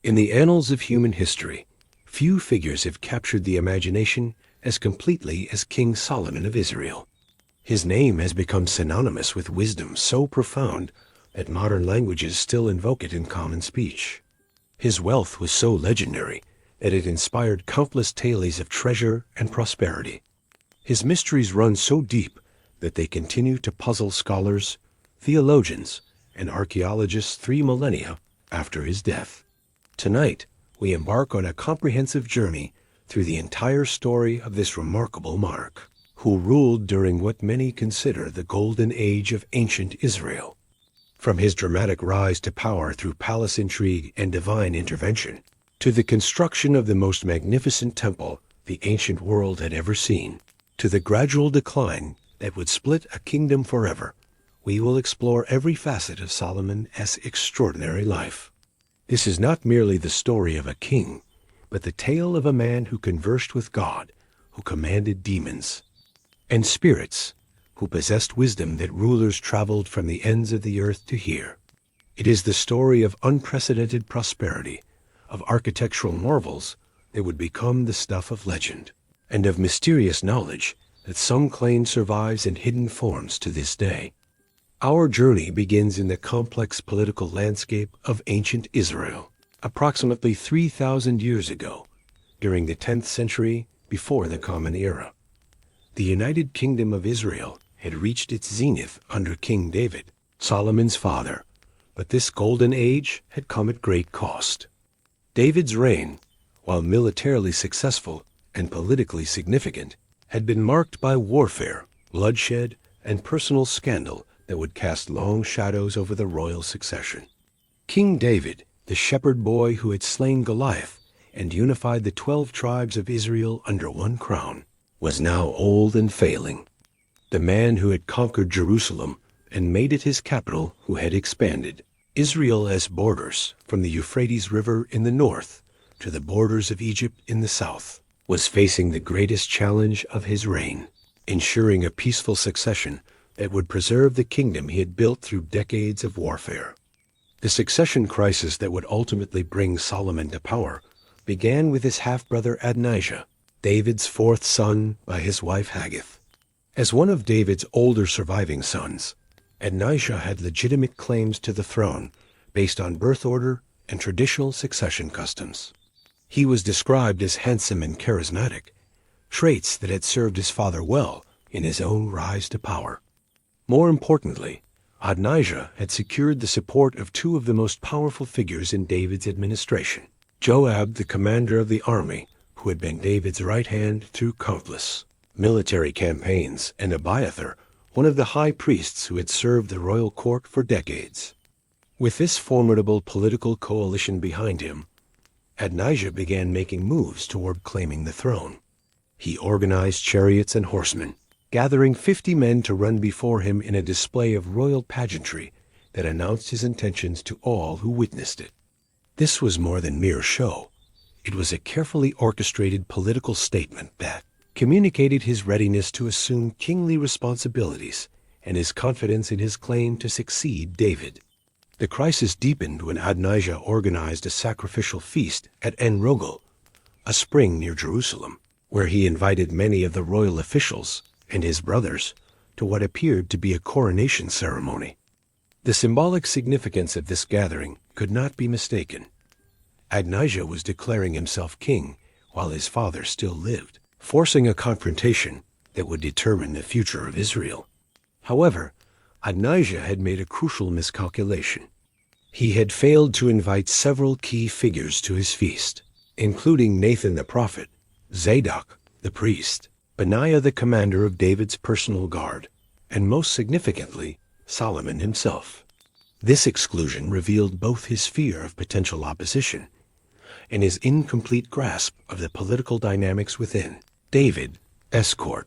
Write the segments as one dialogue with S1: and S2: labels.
S1: In the annals of human history, few figures have captured the imagination as completely as King Solomon of Israel. His name has become synonymous with wisdom so profound that modern languages still invoke it in common speech. His wealth was so legendary that it inspired countless tales of treasure and prosperity. His mysteries run so deep that they continue to puzzle scholars, theologians, and archaeologists 3 millennia after his death. Tonight, we embark on a comprehensive journey through the entire story of this remarkable monarch, who ruled during what many consider the golden age of ancient Israel. From his dramatic rise to power through palace intrigue and divine intervention, to the construction of the most magnificent temple the ancient world had ever seen, to the gradual decline that would split a kingdom forever, we will explore every facet of Solomon's extraordinary life. This is not merely the story of a king, but the tale of a man who conversed with God, who commanded demons, and spirits, who possessed wisdom that rulers traveled from the ends of the earth to hear. It is the story of unprecedented prosperity, of architectural marvels that would become the stuff of legend, and of mysterious knowledge that some claim survives in hidden forms to this day. Our journey begins in the complex political landscape of ancient Israel, approximately 3,000 years ago, during the 10th century before the Common Era. The United Kingdom of Israel had reached its zenith under King David, Solomon's father, but this golden age had come at great cost. David's reign, while militarily successful and politically significant, had been marked by warfare, bloodshed, and personal scandal that would cast long shadows over the royal succession. King David, the shepherd boy who had slain Goliath and unified the 12 tribes of Israel under one crown, was now old and failing. The man who had conquered Jerusalem and made it his capital, who had expanded Israel's borders from the Euphrates River in the north to the borders of Egypt in the south, was facing the greatest challenge of his reign, ensuring a peaceful succession that would preserve the kingdom he had built through decades of warfare. The succession crisis that would ultimately bring Solomon to power began with his half-brother Adonijah, David's 4th son by his wife Haggith. As one of David's older surviving sons, Adonijah had legitimate claims to the throne based on birth order and traditional succession customs. He was described as handsome and charismatic, traits that had served his father well in his own rise to power. More importantly, Adonijah had secured the support of 2 of the most powerful figures in David's administration: Joab, the commander of the army, who had been David's right hand through countless military campaigns, and Abiathar, one of the high priests who had served the royal court for decades. With this formidable political coalition behind him, Adonijah began making moves toward claiming the throne. He organized chariots and horsemen, gathering 50 men to run before him in a display of royal pageantry that announced his intentions to all who witnessed it. This was more than mere show. It was a carefully orchestrated political statement that communicated his readiness to assume kingly responsibilities and his confidence in his claim to succeed David. The crisis deepened when Adonijah organized a sacrificial feast at En Rogel, a spring near Jerusalem, where he invited many of the royal officials and his brothers to what appeared to be a coronation ceremony. The symbolic significance of this gathering could not be mistaken. Adonijah was declaring himself king while his father still lived, forcing a confrontation that would determine the future of Israel. However, Adonijah had made a crucial miscalculation. He had failed to invite several key figures to his feast, including Nathan the prophet, Zadok the priest, Benaiah the commander of David's personal guard, and most significantly, Solomon himself. This exclusion revealed both his fear of potential opposition and his incomplete grasp of the political dynamics within David's court.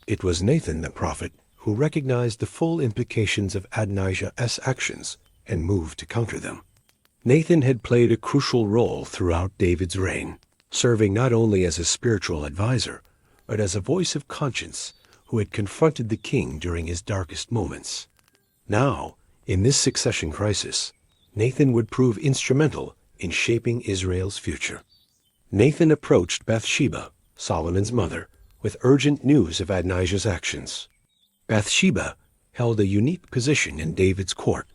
S1: It was Nathan the prophet who recognized the full implications of Adonijah's actions and moved to counter them. Nathan had played a crucial role throughout David's reign, serving not only as a spiritual advisor, but as a voice of conscience who had confronted the king during his darkest moments. Now, in this succession crisis, Nathan would prove instrumental in shaping Israel's future. Nathan approached Bathsheba, Solomon's mother, with urgent news of Adonijah's actions. Bathsheba held a unique position in David's court,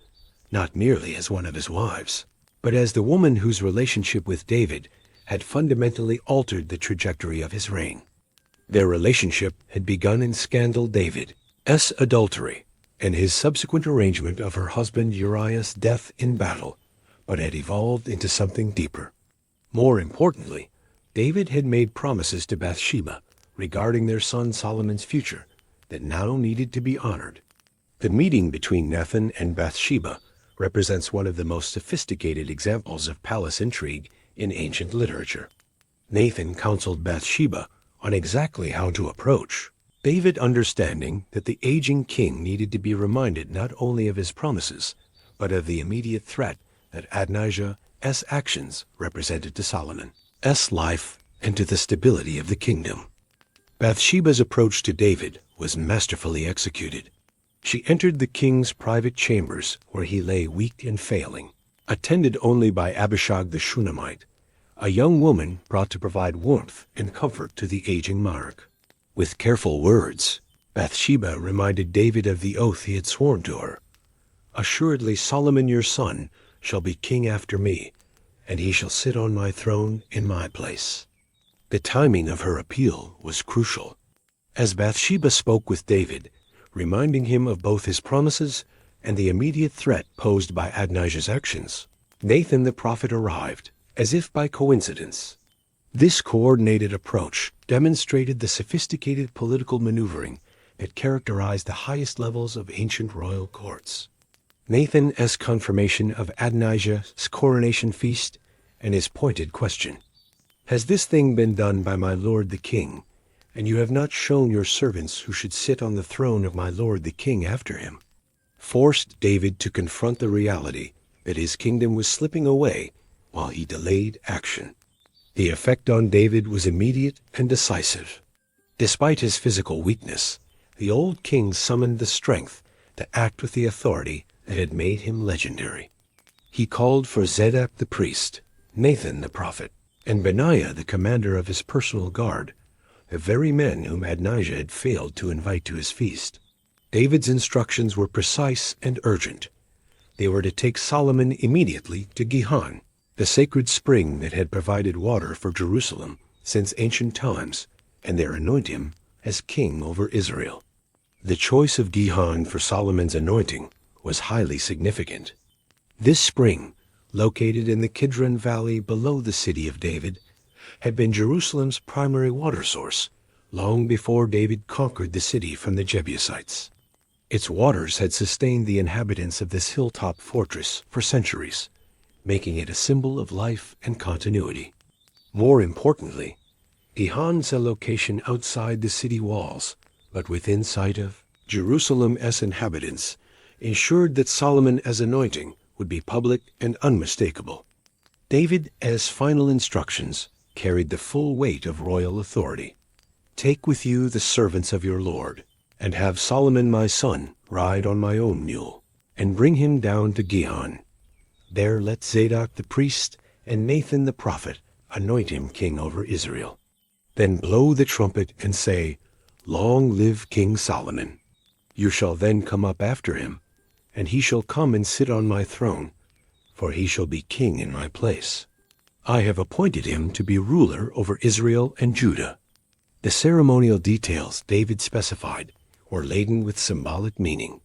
S1: not merely as one of his wives, but as the woman whose relationship with David had fundamentally altered the trajectory of his reign. Their relationship had begun in scandal David's adultery and his subsequent arrangement of her husband Uriah's death in battle, but had evolved into something deeper. More importantly, David had made promises to Bathsheba regarding their son Solomon's future that now needed to be honored. The meeting between Nathan and Bathsheba represents one of the most sophisticated examples of palace intrigue in ancient literature. Nathan counseled Bathsheba on exactly how to approach David, understanding that the aging king needed to be reminded not only of his promises, but of the immediate threat that Adonijah's actions represented to Solomon's life and to the stability of the kingdom. Bathsheba's approach to David was masterfully executed. She entered the king's private chambers where he lay weak and failing, attended only by Abishag the Shunammite, a young woman brought to provide warmth and comfort to the aging monarch. With careful words, Bathsheba reminded David of the oath he had sworn to her. "Assuredly Solomon your son shall be king after me, and he shall sit on my throne in my place." The timing of her appeal was crucial. As Bathsheba spoke with David, reminding him of both his promises and the immediate threat posed by Adonijah's actions, Nathan the prophet arrived, as if by coincidence. This coordinated approach demonstrated the sophisticated political maneuvering that characterized the highest levels of ancient royal courts. Nathan's confirmation of Adonijah's coronation feast and his pointed question, "Has this thing been done by my lord the king, and you have not shown your servants who should sit on the throne of my lord the king after him?" forced David to confront the reality that his kingdom was slipping away while he delayed action. The effect on David was immediate and decisive. Despite his physical weakness, the old king summoned the strength to act with the authority that had made him legendary. He called for Zadok the priest, Nathan the prophet, and Benaiah the commander of his personal guard, the very men whom Adonijah had failed to invite to his feast. David's instructions were precise and urgent. They were to take Solomon immediately to Gihon, the sacred spring that had provided water for Jerusalem since ancient times, and there anoint him as king over Israel. The choice of Gihon for Solomon's anointing was highly significant. This spring, located in the Kidron Valley below the city of David, had been Jerusalem's primary water source long before David conquered the city from the Jebusites. Its waters had sustained the inhabitants of this hilltop fortress for centuries, making it a symbol of life and continuity. More importantly, Gihon's location outside the city walls, but within sight of Jerusalem's inhabitants, ensured that Solomon's anointing would be public and unmistakable. David's final instructions carried the full weight of royal authority. "Take with you the servants of your lord, and have Solomon my son ride on my own mule, and bring him down to Gihon. There let Zadok the priest and Nathan the prophet anoint him king over Israel. Then blow the trumpet and say, 'Long live King Solomon.' You shall then come up after him, and he shall come and sit on my throne, for he shall be king in my place. I have appointed him to be ruler over Israel and Judah." The ceremonial details David specified were laden with symbolic meaning.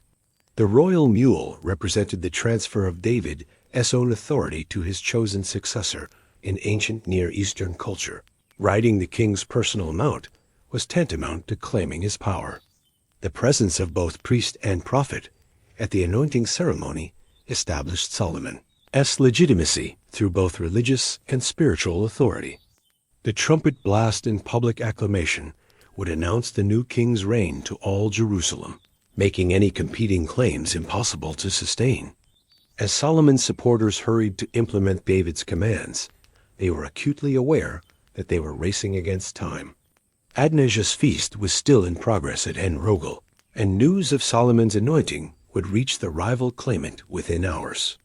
S1: The royal mule represented the transfer of David's own authority to his chosen successor in ancient Near Eastern culture. Riding the king's personal mount was tantamount to claiming his power. The presence of both priest and prophet at the anointing ceremony established Solomon's legitimacy through both religious and spiritual authority. The trumpet blast and public acclamation would announce the new king's reign to all Jerusalem, making any competing claims impossible to sustain. As Solomon's supporters hurried to implement David's commands, they were acutely aware that they were racing against time. Adonijah's feast was still in progress at En Rogel, and news of Solomon's anointing would reach the rival claimant within hours.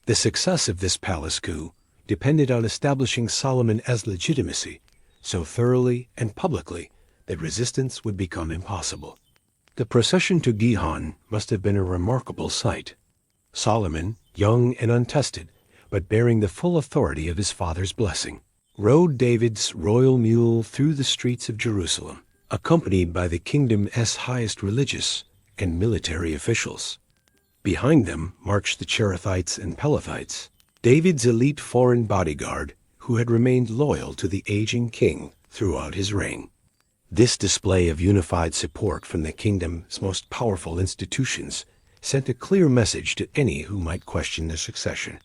S1: The success of this palace coup depended on establishing Solomon as legitimacy so thoroughly and publicly that resistance would become impossible. The procession to Gihon must have been a remarkable sight. Solomon, young and untested, but bearing the full authority of his father's blessing, rode David's royal mule through the streets of Jerusalem, accompanied by the kingdom's highest religious and military officials. Behind them marched the Cherethites and Pelethites, David's elite foreign bodyguard who had remained loyal to the aging king throughout his reign. This display of unified support from the kingdom's most powerful institutions sent a clear message to any who might question the succession.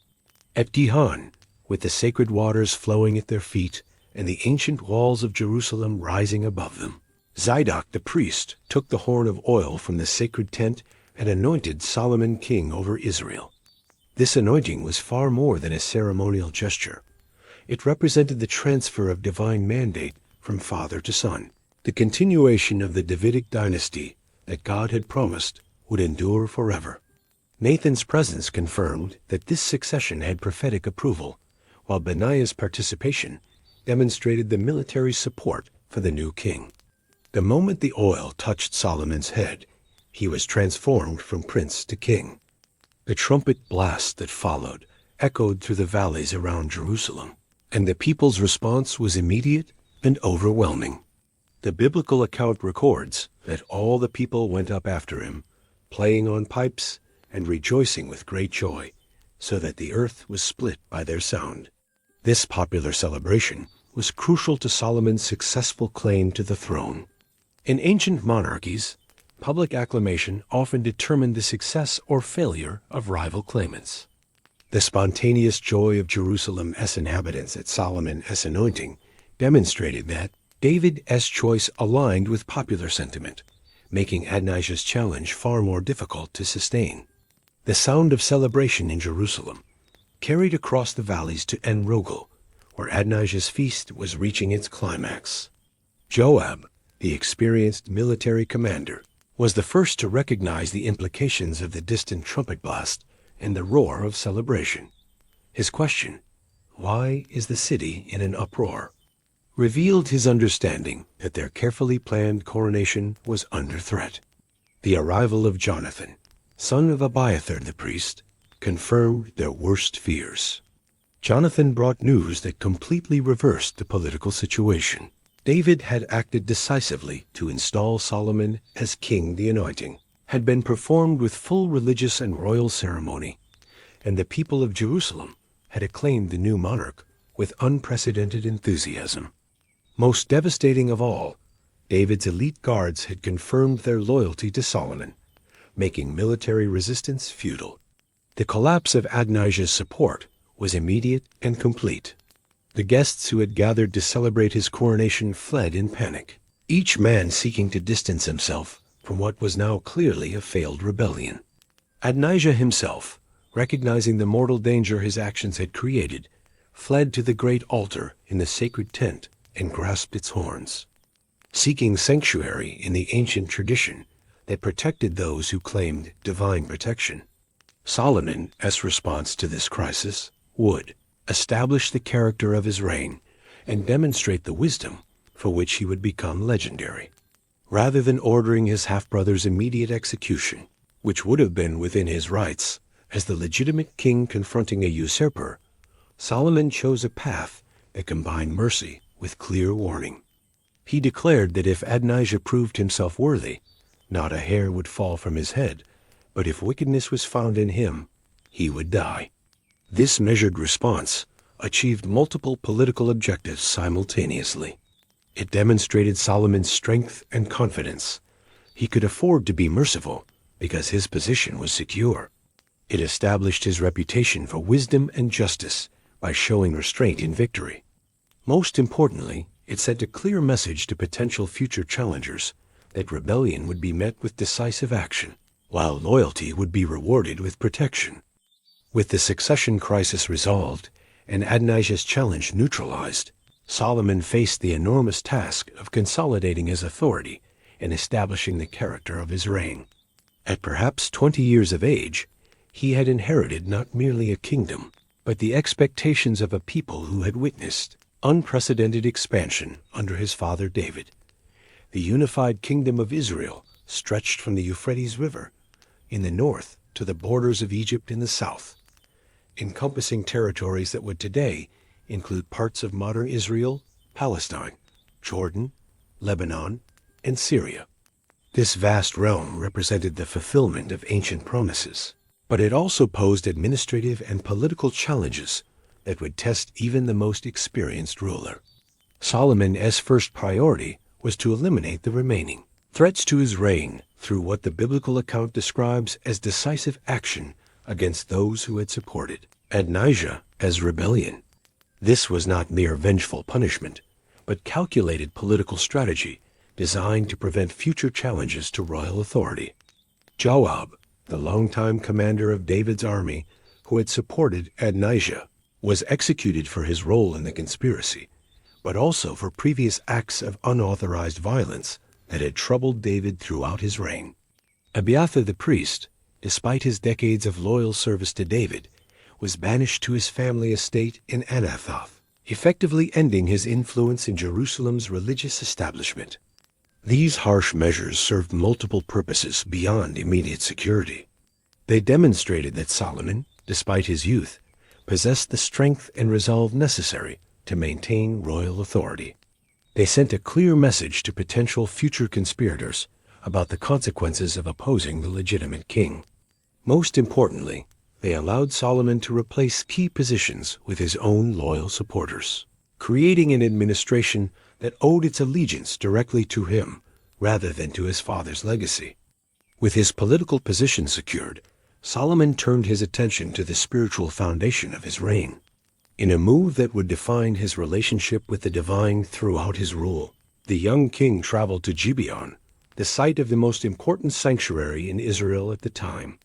S1: At Gihon, with the sacred waters flowing at their feet and the ancient walls of Jerusalem rising above them, Zadok the priest took the horn of oil from the sacred tent and anointed Solomon king over Israel. This anointing was far more than a ceremonial gesture. It represented the transfer of divine mandate from father to son, the continuation of the Davidic dynasty that God had promised would endure forever. Nathan's presence confirmed that this succession had prophetic approval, while Benaiah's participation demonstrated the military support for the new king. The moment the oil touched Solomon's head, he was transformed from prince to king. The trumpet blast that followed echoed through the valleys around Jerusalem, and the people's response was immediate and overwhelming. The biblical account records that all the people went up after him, playing on pipes and rejoicing with great joy, so that the earth was split by their sound. This popular celebration was crucial to Solomon's successful claim to the throne. In ancient monarchies, public acclamation often determined the success or failure of rival claimants. The spontaneous joy of Jerusalem's inhabitants at Solomon's anointing demonstrated that David's choice aligned with popular sentiment, making Adonijah's challenge far more difficult to sustain. The sound of celebration in Jerusalem carried across the valleys to En Rogel, where Adonijah's feast was reaching its climax. Joab, the experienced military commander, was the first to recognize the implications of the distant trumpet blast and the roar of celebration. His question, "Why is the city in an uproar?" revealed his understanding that their carefully planned coronation was under threat. The arrival of Jonathan, son of Abiathar the priest, confirmed their worst fears. Jonathan brought news that completely reversed the political situation. David had acted decisively to install Solomon as king. The anointing had been performed with full religious and royal ceremony, and the people of Jerusalem had acclaimed the new monarch with unprecedented enthusiasm. Most devastating of all, David's elite guards had confirmed their loyalty to Solomon, making military resistance futile. The collapse of Adonijah's support was immediate and complete. The guests who had gathered to celebrate his coronation fled in panic, each man seeking to distance himself from what was now clearly a failed rebellion. Adonijah himself, recognizing the mortal danger his actions had created, fled to the great altar in the sacred tent and grasped its horns, seeking sanctuary in the ancient tradition that protected those who claimed divine protection. Solomon's response to this crisis would establish the character of his reign and demonstrate the wisdom for which he would become legendary. Rather than ordering his half-brother's immediate execution, which would have been within his rights, as the legitimate king confronting a usurper, Solomon chose a path that combined mercy with clear warning. He declared that if Adonijah proved himself worthy, not a hair would fall from his head, but if wickedness was found in him, he would die. This measured response achieved multiple political objectives simultaneously. It demonstrated Solomon's strength and confidence. He could afford to be merciful because his position was secure. It established his reputation for wisdom and justice by showing restraint in victory. Most importantly, it sent a clear message to potential future challengers that rebellion would be met with decisive action, while loyalty would be rewarded with protection. With the succession crisis resolved and Adonijah's challenge neutralized, Solomon faced the enormous task of consolidating his authority and establishing the character of his reign. At perhaps 20 years of age, he had inherited not merely a kingdom, but the expectations of a people who had witnessed unprecedented expansion under his father David. The unified kingdom of Israel stretched from the Euphrates River in the north to the borders of Egypt in the south, encompassing territories that would today include parts of modern Israel, Palestine, Jordan, Lebanon, and Syria. This vast realm represented the fulfillment of ancient promises, but it also posed administrative and political challenges that would test even the most experienced ruler. Solomon's first priority was to eliminate the remaining threats to his reign through what the biblical account describes as decisive action against those who had supported Adonijah as rebellion. This was not mere vengeful punishment, but calculated political strategy designed to prevent future challenges to royal authority. Joab, the longtime commander of David's army who had supported Adonijah, was executed for his role in the conspiracy, but also for previous acts of unauthorized violence that had troubled David throughout his reign. Abiathar the priest, despite his decades of loyal service to David, was banished to his family estate in Anathoth, effectively ending his influence in Jerusalem's religious establishment. These harsh measures served multiple purposes beyond immediate security. They demonstrated that Solomon, despite his youth, possessed the strength and resolve necessary to maintain royal authority. They sent a clear message to potential future conspirators about the consequences of opposing the legitimate king. Most importantly, they allowed Solomon to replace key positions with his own loyal supporters, creating an administration that owed its allegiance directly to him rather than to his father's legacy. With his political position secured, Solomon turned his attention to the spiritual foundation of his reign. In a move that would define his relationship with the divine throughout his rule, the young king traveled to Gibeon, the site of the most important sanctuary in Israel at the time.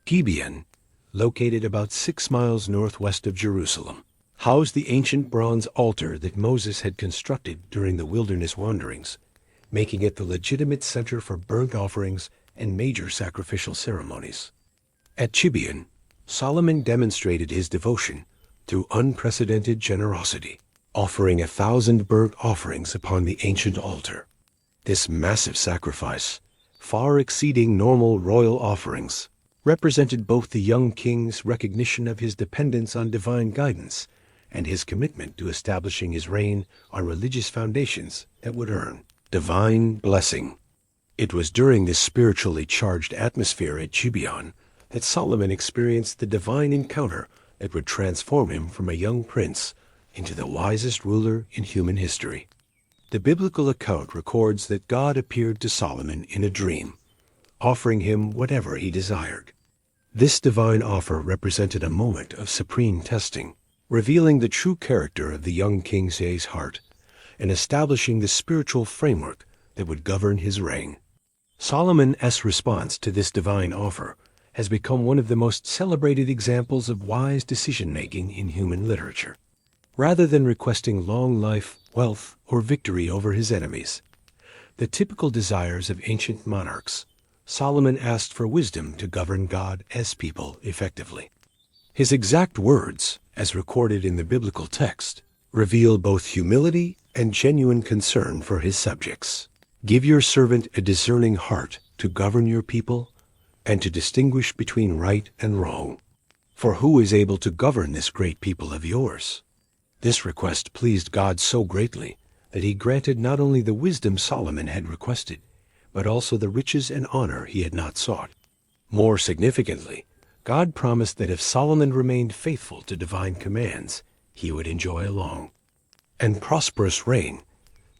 S1: Gibeon, located about 6 miles northwest of Jerusalem, housed the ancient bronze altar that Moses had constructed during the wilderness wanderings, making it the legitimate center for burnt offerings and major sacrificial ceremonies. At Gibeon, Solomon demonstrated his devotion through unprecedented generosity, offering 1,000 burnt offerings upon the ancient altar. This massive sacrifice, far exceeding normal royal offerings, represented both the young king's recognition of his dependence on divine guidance and his commitment to establishing his reign on religious foundations that would earn divine blessing. It was during this spiritually charged atmosphere at Gibeon that Solomon experienced the divine encounter that would transform him from a young prince into the wisest ruler in human history. The biblical account records that God appeared to Solomon in a dream, offering him whatever he desired. This divine offer represented a moment of supreme testing, revealing the true character of the young king's heart and establishing the spiritual framework that would govern his reign. Solomon's response to this divine offer has become one of the most celebrated examples of wise decision-making in human literature. Rather than requesting long life, wealth, or victory over his enemies, the typical desires of ancient monarchs, Solomon asked for wisdom to govern God's people effectively. His exact words, as recorded in the biblical text, reveal both humility and genuine concern for his subjects. Give your servant a discerning heart to govern your people and to distinguish between right and wrong. For who is able to govern this great people of yours? This request pleased God so greatly that he granted not only the wisdom Solomon had requested, but also the riches and honor he had not sought. More significantly, God promised that if Solomon remained faithful to divine commands, he would enjoy a long and prosperous reign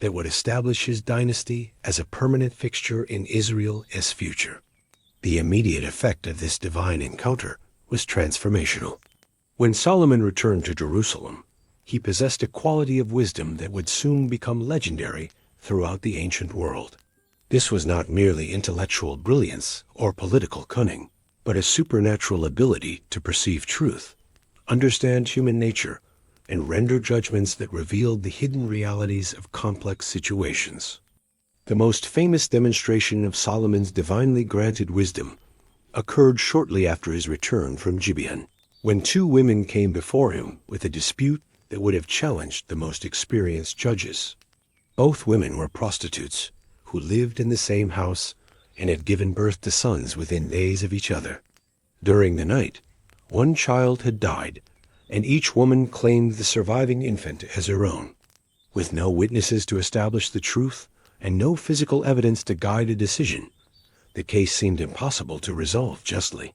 S1: that would establish his dynasty as a permanent fixture in Israel's future. The immediate effect of this divine encounter was transformational. When Solomon returned to Jerusalem, he possessed a quality of wisdom that would soon become legendary throughout the ancient world. This was not merely intellectual brilliance or political cunning, but a supernatural ability to perceive truth, understand human nature, and render judgments that revealed the hidden realities of complex situations. The most famous demonstration of Solomon's divinely granted wisdom occurred shortly after his return from Gibeon. when two women came before him with a dispute that would have challenged the most experienced judges. Both women were prostitutes who lived in the same house and had given birth to sons within days of each other. During the night, one child had died, and each woman claimed the surviving infant as her own. With no witnesses to establish the truth and no physical evidence to guide a decision, the case seemed impossible to resolve justly.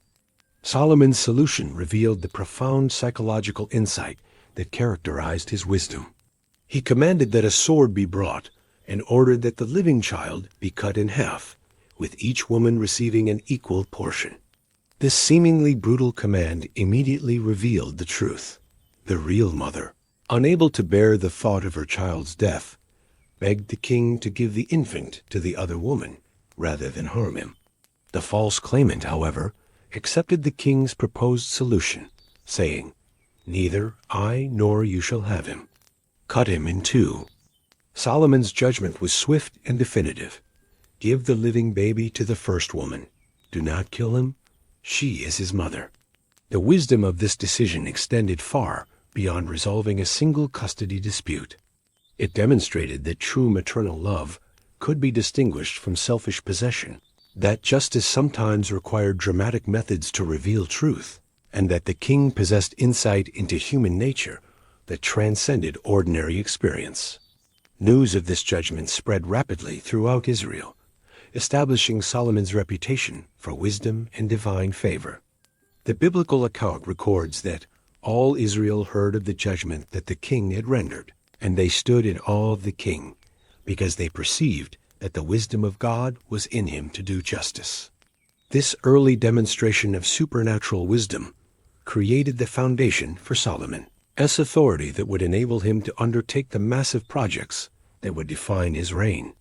S1: Solomon's solution revealed the profound psychological insight that characterized his wisdom. He commanded that a sword be brought and ordered that the living child be cut in half, with each woman receiving an equal portion. This seemingly brutal command immediately revealed the truth. The real mother, unable to bear the thought of her child's death, begged the king to give the infant to the other woman rather than harm him. The false claimant, however, accepted the king's proposed solution, saying, "Neither I nor you shall have him. Cut him in two." Solomon's judgment was swift and definitive. Give the living baby to the first woman. Do not kill him. She is his mother. The wisdom of this decision extended far beyond resolving a single custody dispute. It demonstrated that true maternal love could be distinguished from selfish possession, that justice sometimes required dramatic methods to reveal truth, and that the king possessed insight into human nature that transcended ordinary experience. News of this judgment spread rapidly throughout Israel, establishing Solomon's reputation for wisdom and divine favor. The biblical account records that all Israel heard of the judgment that the king had rendered, and they stood in awe of the king, because they perceived that the wisdom of God was in him to do justice. This early demonstration of supernatural wisdom created the foundation for Solomon, as authority that would enable him to undertake the massive projects that would define his reign.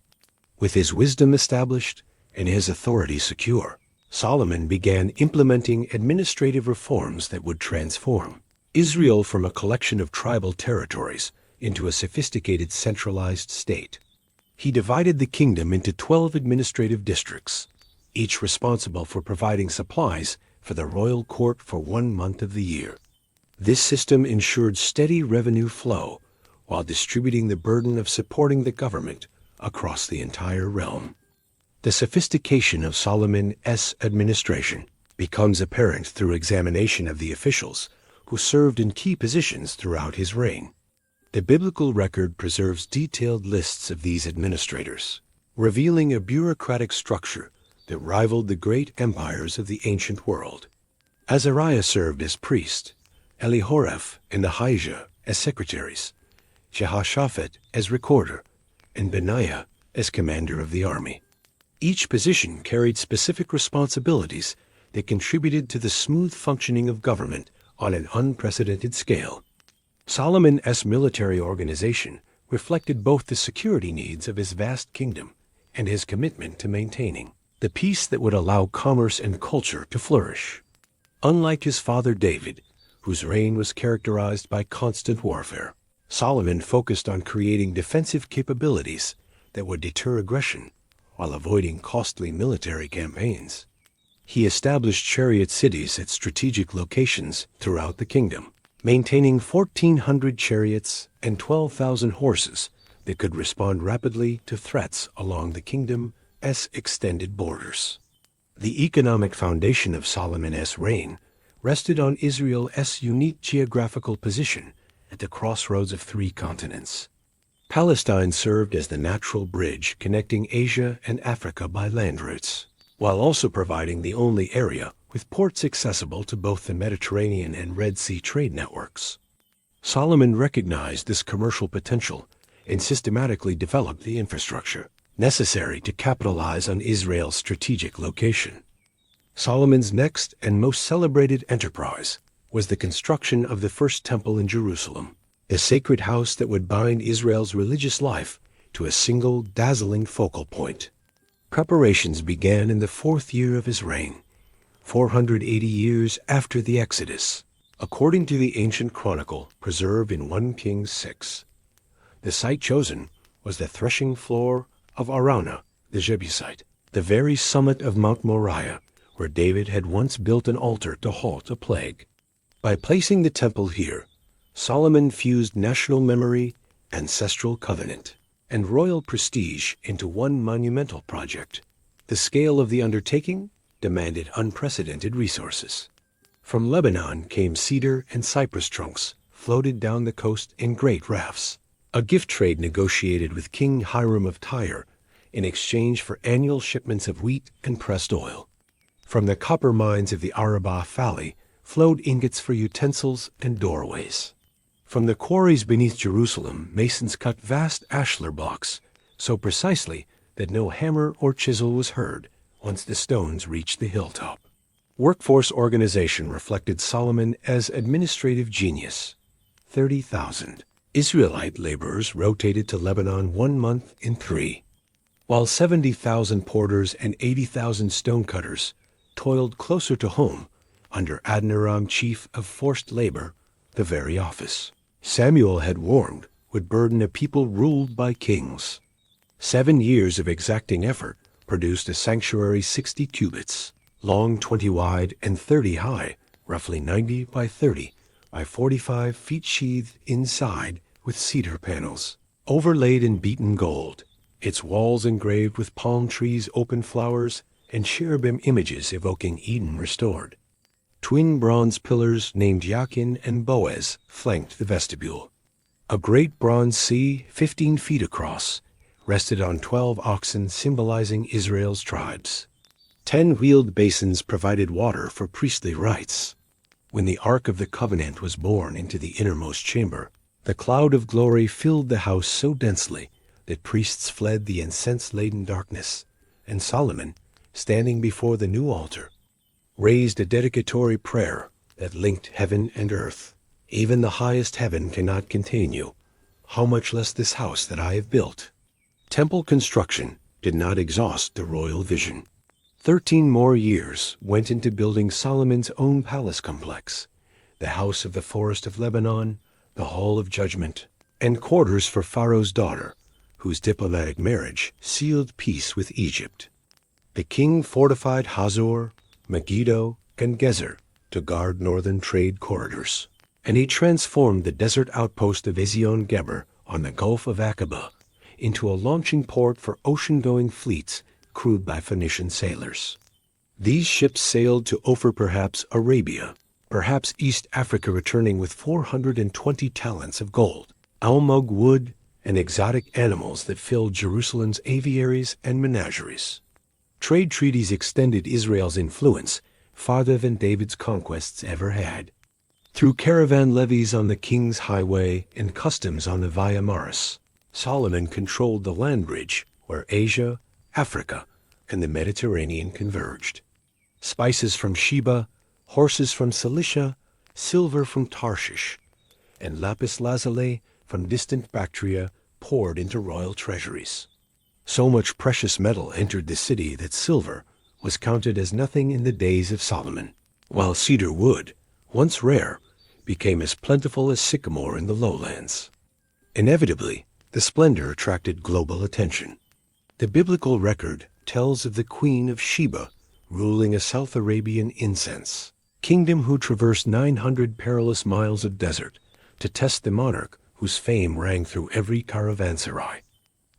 S1: With his wisdom established and his authority secure, Solomon began implementing administrative reforms that would transform Israel from a collection of tribal territories into a sophisticated centralized state. He divided the kingdom into 12 administrative districts, each responsible for providing supplies for the royal court for 1 month of the year. This system ensured steady revenue flow while distributing the burden of supporting the government across the entire realm. The sophistication of Solomon's administration becomes apparent through examination of the officials who served in key positions throughout his reign. The biblical record preserves detailed lists of these administrators, revealing a bureaucratic structure that rivaled the great empires of the ancient world. Azariah served as priest, Elihoreph and Ahijah as secretaries, Jehoshaphat as recorder, and Benaiah as commander of the army. Each position carried specific responsibilities that contributed to the smooth functioning of government on an unprecedented scale. Solomon's military organization reflected both the security needs of his vast kingdom and his commitment to maintaining the peace that would allow commerce and culture to flourish. Unlike his father David, whose reign was characterized by constant warfare, Solomon focused on creating defensive capabilities that would deter aggression while avoiding costly military campaigns. He established chariot cities at strategic locations throughout the kingdom, maintaining 1,400 chariots and 12,000 horses that could respond rapidly to threats along the kingdom's extended borders. The economic foundation of Solomon's reign rested on Israel's unique geographical position at the crossroads of 3 continents. Palestine served as the natural bridge connecting Asia and Africa by land routes, while also providing the only area with ports accessible to both the Mediterranean and Red Sea trade networks. Solomon recognized this commercial potential and systematically developed the infrastructure necessary to capitalize on Israel's strategic location. Solomon's next and most celebrated enterprise was the construction of the first temple in Jerusalem, a sacred house that would bind Israel's religious life to a single dazzling focal point. Preparations began in the 4th year of his reign, 480 years after the Exodus, according to the ancient chronicle preserved in 1 Kings 6. The site chosen was the threshing floor of Araunah the Jebusite, the very summit of Mount Moriah, where David had once built an altar to halt a plague. By placing the temple here, Solomon fused national memory, ancestral covenant, and royal prestige into one monumental project. The scale of the undertaking demanded unprecedented resources. From Lebanon came cedar and cypress trunks, floated down the coast in great rafts. A gift trade negotiated with King Hiram of Tyre in exchange for annual shipments of wheat and pressed oil. From the copper mines of the Arabah Valley flowed ingots for utensils and doorways. From the quarries beneath Jerusalem, masons cut vast ashlar blocks, so precisely that no hammer or chisel was heard once the stones reached the hilltop. Workforce organization reflected Solomon as administrative genius. 30,000 Israelite laborers rotated to Lebanon 1 month in 3, while 70,000 porters and 80,000 stonecutters toiled closer to home under Adoniram, chief of forced labor, the very office Samuel had warned would burden a people ruled by kings. 7 years of exacting effort produced a sanctuary 60 cubits, long 20 wide and 30 high, roughly 90 by 30 by 45 feet, sheathed inside with cedar panels, overlaid in beaten gold, its walls engraved with palm trees, open flowers, and cherubim images evoking Eden restored. Twin bronze pillars named Yakin and Boaz flanked the vestibule. A great bronze sea, 15 feet across, rested on 12 oxen symbolizing Israel's tribes. 10 wheeled basins provided water for priestly rites. When the Ark of the Covenant was borne into the innermost chamber, the cloud of glory filled the house so densely that priests fled the incense-laden darkness, and Solomon, standing before the new altar, raised a dedicatory prayer that linked heaven and earth. Even the highest heaven cannot contain you. How much less this house that I have built? Temple construction did not exhaust the royal vision. 13 more years went into building Solomon's own palace complex, the house of the forest of Lebanon, the hall of judgment, and quarters for Pharaoh's daughter, whose diplomatic marriage sealed peace with Egypt. The king fortified Hazor, Megiddo, and Gezer to guard northern trade corridors, and he transformed the desert outpost of Ezion-Geber on the Gulf of Aqaba into a launching port for ocean-going fleets crewed by Phoenician sailors. These ships sailed to Ophir, perhaps Arabia, perhaps East Africa, returning with 420 talents of gold, almug wood, and exotic animals that filled Jerusalem's aviaries and menageries. Trade treaties extended Israel's influence farther than David's conquests ever had. Through caravan levies on the King's Highway and customs on the Via Maris, Solomon controlled the land bridge where Asia, Africa, and the Mediterranean converged. Spices from Sheba, horses from Cilicia, silver from Tarshish, and lapis lazuli from distant Bactria poured into royal treasuries. So much precious metal entered the city that silver was counted as nothing in the days of Solomon, while cedar wood, once rare, became as plentiful as sycamore in the lowlands. Inevitably, the splendor attracted global attention. The biblical record tells of the Queen of Sheba ruling a South Arabian incense kingdom who traversed 900 perilous miles of desert to test the monarch whose fame rang through every caravanserai.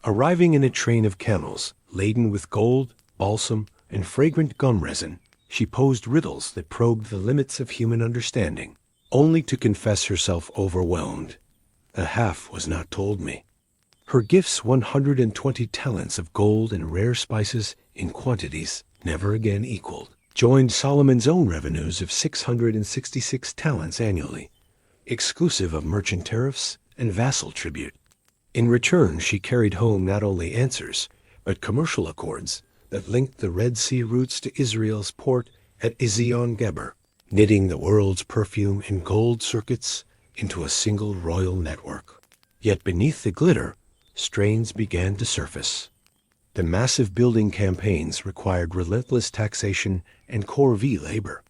S1: Arriving in a train of camels laden with gold, balsam, and fragrant gum resin, she posed riddles that probed the limits of human understanding, only to confess herself overwhelmed. "The half was not told me." Her gifts, 120 talents of gold and rare spices in quantities never again equaled, joined Solomon's own revenues of 666 talents annually, exclusive of merchant tariffs and vassal tribute. In return, she carried home not only answers, but commercial accords that linked the Red Sea routes to Israel's port at Ezion-Geber, knitting the world's perfume and gold circuits into a single royal network. Yet beneath the glitter, strains began to surface. The massive building campaigns required relentless taxation and corvée labor.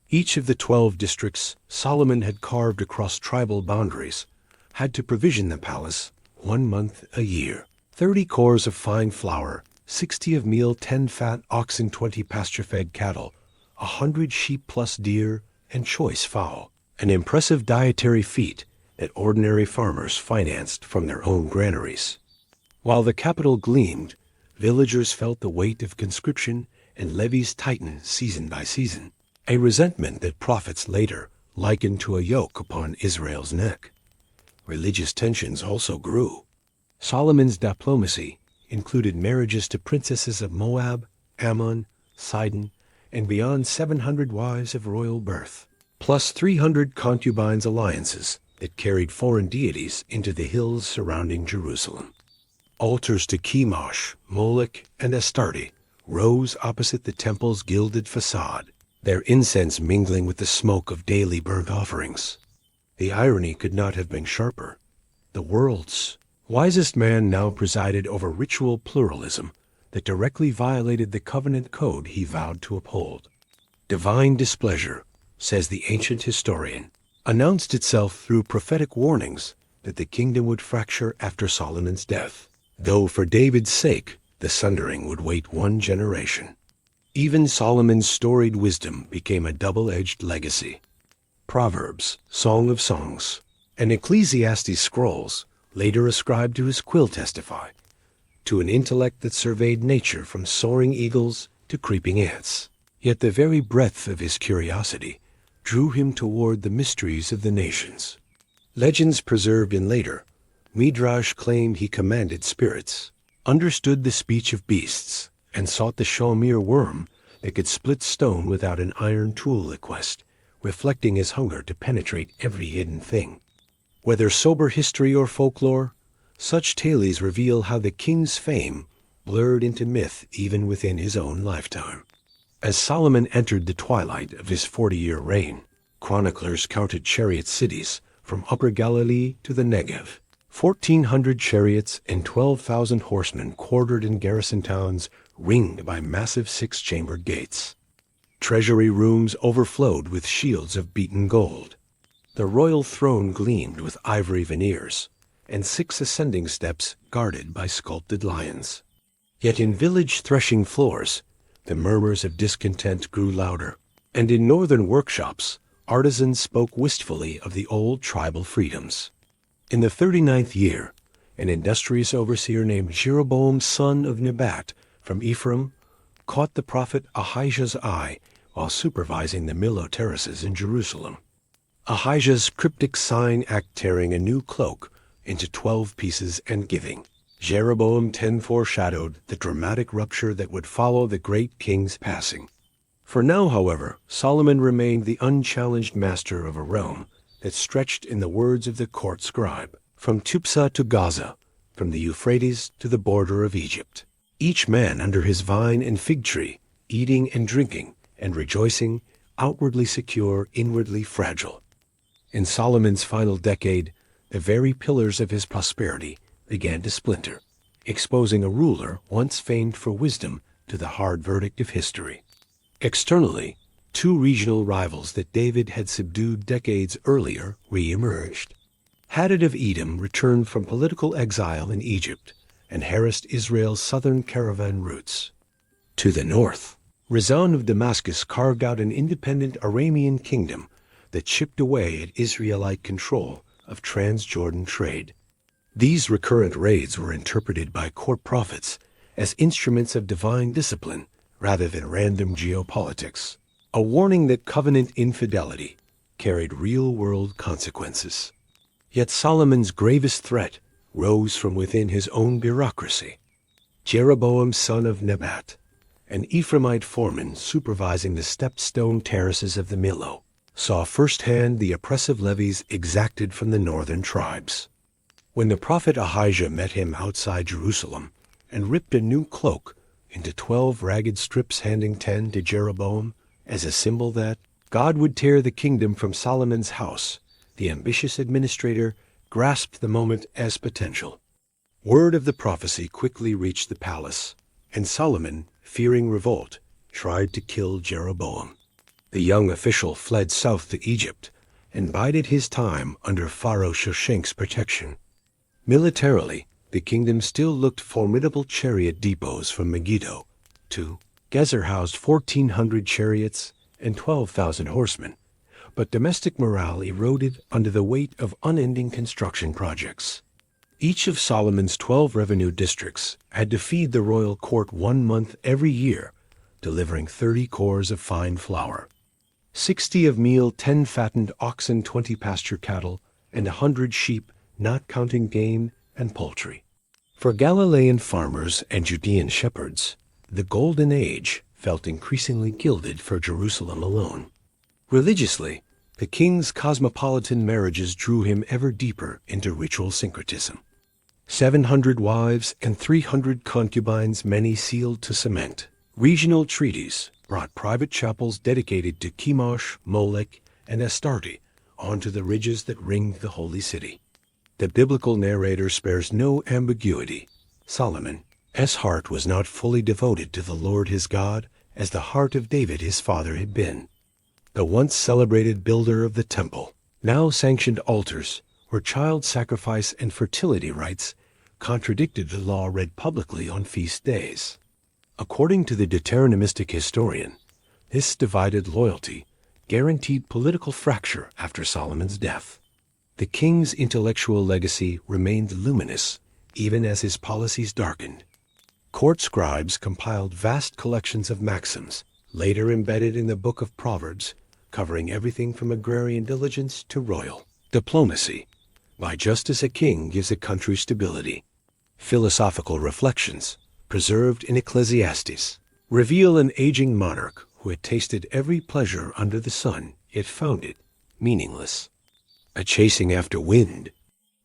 S1: Each of the 12 districts Solomon had carved across tribal boundaries had to provision the palace 1 month a year. 30 cores of fine flour, 60 of meal, 10 fat oxen, 20 pasture-fed cattle, 100 sheep plus deer, and choice fowl. an impressive dietary feat that ordinary farmers financed from their own granaries. While the capital gleamed, villagers felt the weight of conscription and levies tighten season by season, a resentment that prophets later likened to a yoke upon Israel's neck. Religious tensions also grew. Solomon's diplomacy included marriages to princesses of Moab, Ammon, Sidon, and beyond 700 wives of royal birth, plus 300 concubines' alliances that carried foreign deities into the hills surrounding Jerusalem. Altars to Chemosh, Moloch, and Astarte rose opposite the temple's gilded facade, their incense mingling with the smoke of daily burnt offerings. The irony could not have been sharper. The world's wisest man now presided over ritual pluralism that directly violated the covenant code he vowed to uphold. Divine displeasure, says the ancient historian, announced itself through prophetic warnings that the kingdom would fracture after Solomon's death, though for David's sake the sundering would wait one generation. Even Solomon's storied wisdom became a double-edged legacy. Proverbs, Song of Songs, and Ecclesiastes scrolls, later ascribed to his quill, testify to an intellect that surveyed nature from soaring eagles to creeping ants. Yet the very breadth of his curiosity drew him toward the mysteries of the nations. Legends preserved in later Midrash claim he commanded spirits, understood the speech of beasts, and sought the Shomir worm that could split stone without an iron tool request, reflecting his hunger to penetrate every hidden thing. Whether sober history or folklore, such tales reveal how the king's fame blurred into myth even within his own lifetime. As Solomon entered the twilight of his 40-year reign, chroniclers counted chariot cities from Upper Galilee to the Negev. 1,400 chariots and 12,000 horsemen quartered in garrison towns ringed by massive six-chambered gates. Treasury rooms overflowed with shields of beaten gold. The royal throne gleamed with ivory veneers, and 6 ascending steps guarded by sculpted lions. Yet in village threshing floors, the murmurs of discontent grew louder, and in northern workshops, artisans spoke wistfully of the old tribal freedoms. In the 39th year, an industrious overseer named Jeroboam son of Nebat from Ephraim caught the prophet Ahijah's eye while supervising the Millo terraces in Jerusalem. Ahijah's cryptic sign act tearing a new cloak into 12 pieces and giving. Jeroboam 10 foreshadowed the dramatic rupture that would follow the great king's passing. For now, however, Solomon remained the unchallenged master of a realm that stretched, in the words of the court scribe, from Tupsa to Gaza, from the Euphrates to the border of Egypt. Each man under his vine and fig tree, eating and drinking and rejoicing, outwardly secure, inwardly fragile. In Solomon's final decade, the very pillars of his prosperity began to splinter, exposing a ruler once famed for wisdom to the hard verdict of history. Externally, 2 regional rivals that David had subdued decades earlier re-emerged. Hadad of Edom returned from political exile in Egypt and harassed Israel's southern caravan routes. To the north, Rezon of Damascus carved out an independent Aramean kingdom that chipped away at Israelite control of Transjordan trade. These recurrent raids were interpreted by court prophets as instruments of divine discipline rather than random geopolitics, a warning that covenant infidelity carried real-world consequences. Yet Solomon's gravest threat rose from within his own bureaucracy. Jeroboam son of Nebat, an Ephraimite foreman supervising the stepped stone terraces of the Millo, saw firsthand the oppressive levies exacted from the northern tribes. When the prophet Ahijah met him outside Jerusalem and ripped a new cloak into 12 ragged strips, handing 10 to Jeroboam as a symbol that God would tear the kingdom from Solomon's house, the ambitious administrator grasped the moment as potential. Word of the prophecy quickly reached the palace, and Solomon, fearing revolt, tried to kill Jeroboam. The young official fled south to Egypt and bided his time under Pharaoh Shoshenq's protection. Militarily, the kingdom still looked formidable chariot depots from Megiddo to Gezer housed 1,400 chariots and 12,000 horsemen, but domestic morale eroded under the weight of unending construction projects. Each of Solomon's 12 revenue districts had to feed the royal court 1 month every year, delivering 30 cores of fine flour, 60 of meal, 10 fattened oxen, 20 pasture cattle, and 100 sheep, not counting game and poultry. For Galilean farmers and Judean shepherds, the Golden Age felt increasingly gilded for Jerusalem alone. Religiously, the king's cosmopolitan marriages drew him ever deeper into ritual syncretism. 700 wives and 300 concubines, many sealed to cement. Regional treaties brought private chapels dedicated to Chemosh, Molech, and Astarte onto the ridges that ringed the holy city. The biblical narrator spares no ambiguity. Solomon's heart was not fully devoted to the Lord his God as the heart of David his father had been. The once celebrated builder of the temple, now sanctioned altars, where child sacrifice and fertility rites contradicted the law read publicly on feast days. According to the Deuteronomistic historian, this divided loyalty guaranteed political fracture after Solomon's death. The king's intellectual legacy remained luminous even as his policies darkened. Court scribes compiled vast collections of maxims, later embedded in the book of Proverbs, covering everything from agrarian diligence to royal diplomacy. Why justice a king gives a country stability. Philosophical reflections, preserved in Ecclesiastes, reveal an aging monarch who had tasted every pleasure under the sun, yet found it meaningless. A chasing after wind.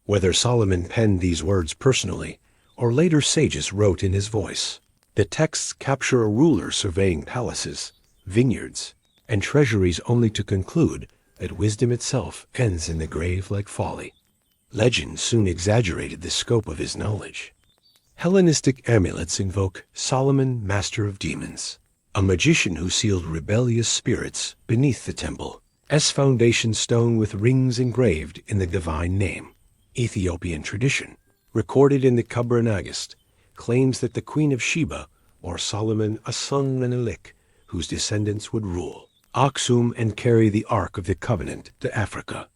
S1: Whether Solomon penned these words personally, or later sages wrote in his voice, the texts capture a ruler surveying palaces, vineyards, and treasuries only to conclude that wisdom itself ends in the grave like folly. Legend soon exaggerated the scope of his knowledge. Hellenistic amulets invoke Solomon, master of demons, a magician who sealed rebellious spirits beneath the temple's foundation stone with rings engraved in the divine name. Ethiopian tradition, recorded in the Kabra Nagast, claims that the Queen of Sheba bore Solomon a son Menelik, whose descendants would rule Aksum and carry the Ark of the Covenant to Africa.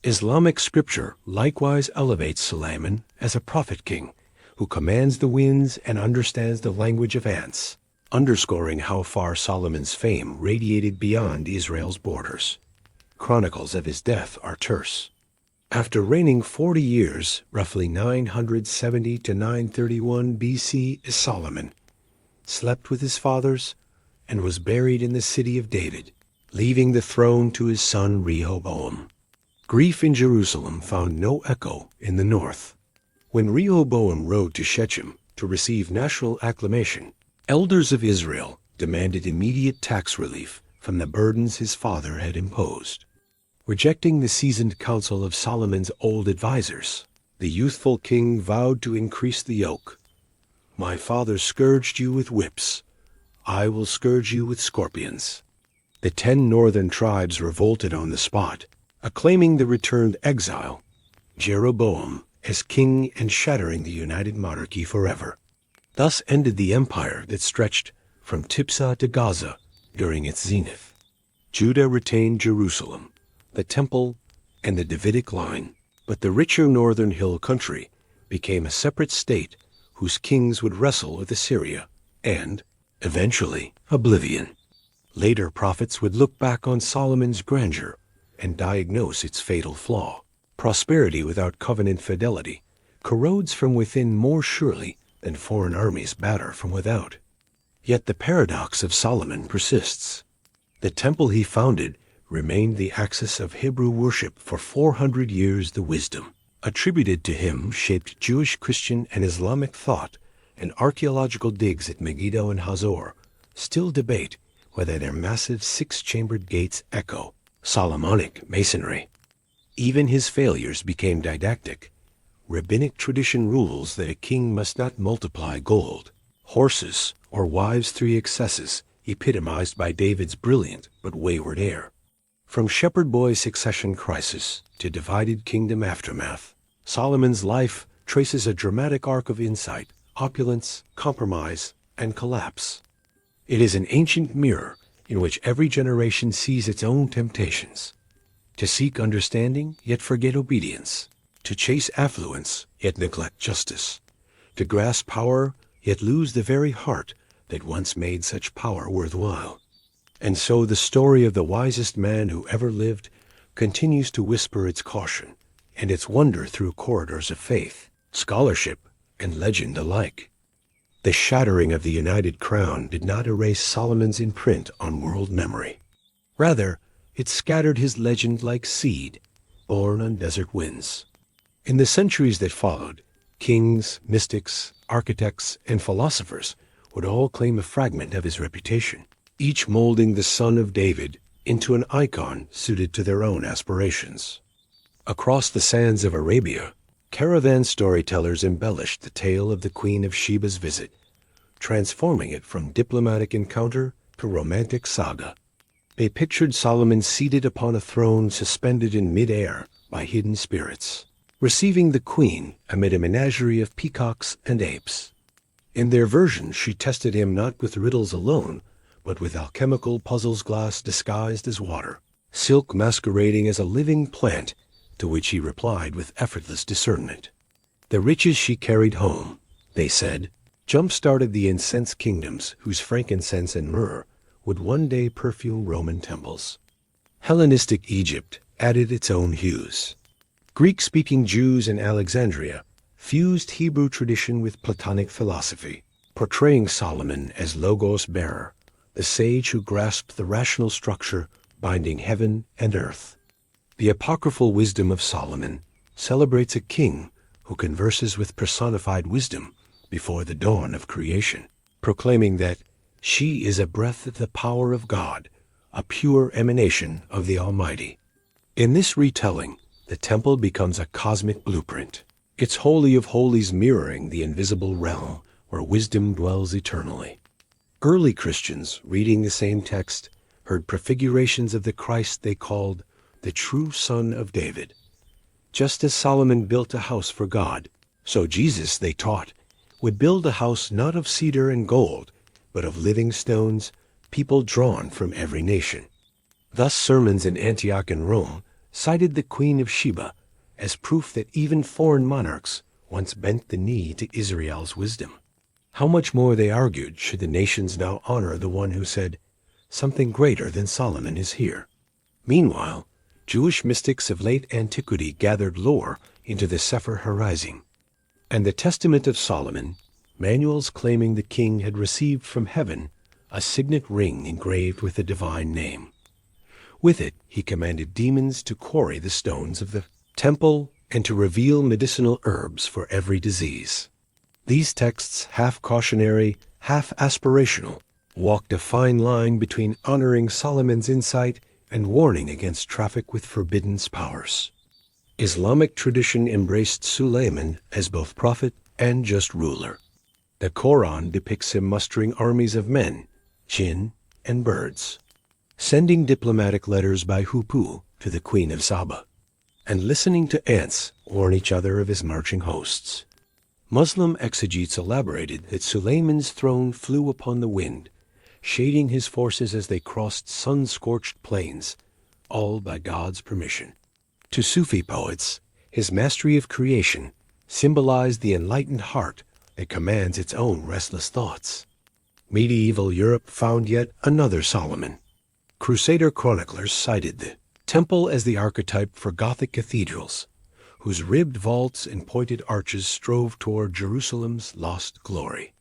S1: Islamic scripture likewise elevates Solomon as a prophet king who commands the winds and understands the language of ants, underscoring how far Solomon's fame radiated beyond Israel's borders. Chronicles of his death are terse. After reigning 40 years, roughly 970 to 931 BC, Solomon slept with his fathers and was buried in the city of David, leaving the throne to his son Rehoboam. Grief in Jerusalem found no echo in the north. When Rehoboam rode to Shechem to receive national acclamation, elders of Israel demanded immediate tax relief from the burdens his father had imposed. Rejecting the seasoned counsel of Solomon's old advisers, the youthful king vowed to increase the yoke. My father scourged you with whips. I will scourge you with scorpions. The 10 northern tribes revolted on the spot, acclaiming the returned exile, Jeroboam, as king and shattering the united monarchy forever. Thus ended the empire that stretched from Tipsah to Gaza during its zenith. Judah retained Jerusalem, the temple, and the Davidic line, but the richer northern hill country became a separate state whose kings would wrestle with Assyria and, eventually, oblivion. Later prophets would look back on Solomon's grandeur and diagnose its fatal flaw. Prosperity without covenant fidelity corrodes from within more surely than foreign armies batter from without. Yet the paradox of Solomon persists. The temple he founded remained the axis of Hebrew worship for 400 years. The wisdom attributed to him shaped Jewish, Christian, and Islamic thought, and archaeological digs at Megiddo and Hazor still debate whether their massive 6-chambered gates echo Solomonic masonry. Even his failures became didactic. Rabbinic tradition rules that a king must not multiply gold, horses, or wives' 3 excesses, epitomized by David's brilliant but wayward heir. From shepherd boy succession crisis to divided kingdom aftermath, Solomon's life traces a dramatic arc of insight, opulence, compromise, and collapse. It is an ancient mirror in which every generation sees its own temptations, to seek understanding yet forget obedience, to chase affluence yet neglect justice, to grasp power yet lose the very heart that once made such power worthwhile. And so the story of the wisest man who ever lived continues to whisper its caution and its wonder through corridors of faith, scholarship, and legend alike. The shattering of the United Crown did not erase Solomon's imprint on world memory. Rather, it scattered his legend like seed, born on desert winds. In the centuries that followed, kings, mystics, architects, and philosophers would all claim a fragment of his reputation, each molding the son of David into an icon suited to their own aspirations. Across the sands of Arabia, caravan storytellers embellished the tale of the Queen of Sheba's visit, transforming it from diplomatic encounter to romantic saga. They pictured Solomon seated upon a throne suspended in mid-air by hidden spirits, receiving the queen amid a menagerie of peacocks and apes. In their version, she tested him not with riddles alone, but with alchemical puzzles, glass disguised as water, silk masquerading as a living plant, to which he replied with effortless discernment. The riches she carried home, they said, jump-started the incense kingdoms whose frankincense and myrrh would one day perfume Roman temples. Hellenistic Egypt added its own hues. Greek-speaking Jews in Alexandria fused Hebrew tradition with Platonic philosophy, portraying Solomon as Logos bearer, the sage who grasped the rational structure binding heaven and earth. The apocryphal wisdom of Solomon celebrates a king who converses with personified wisdom before the dawn of creation, proclaiming that she is a breath of the power of God, a pure emanation of the Almighty. In this retelling, the temple becomes a cosmic blueprint, its holy of holies mirroring the invisible realm where wisdom dwells eternally. Early Christians, reading the same text, heard prefigurations of the Christ they called the true Son of David. Just as Solomon built a house for God, so Jesus, they taught, would build a house not of cedar and gold, but of living stones, people drawn from every nation. Thus sermons in Antioch and Rome cited the Queen of Sheba as proof that even foreign monarchs once bent the knee to Israel's wisdom. How much more, they argued, should the nations now honor the one who said, "Something greater than Solomon is here." Meanwhile, Jewish mystics of late antiquity gathered lore into the Sefer Harizim, and the Testament of Solomon, manuals claiming the king had received from heaven a signet ring engraved with the divine name. With it, he commanded demons to quarry the stones of the temple and to reveal medicinal herbs for every disease. These texts, half cautionary, half aspirational, walked a fine line between honoring Solomon's insight and warning against traffic with forbidden powers. Islamic tradition embraced Suleiman as both prophet and just ruler. The Quran depicts him mustering armies of men, jinn, and birds, sending diplomatic letters by Hupu to the Queen of Sheba, and listening to ants warn each other of his marching hosts. Muslim exegetes elaborated that Suleiman's throne flew upon the wind, shading his forces as they crossed sun-scorched plains, all by God's permission. To Sufi poets, his mastery of creation symbolized the enlightened heart that commands its own restless thoughts. Medieval Europe found yet another Solomon. Crusader chroniclers cited the temple as the archetype for Gothic cathedrals, whose ribbed vaults and pointed arches strove toward Jerusalem's lost glory.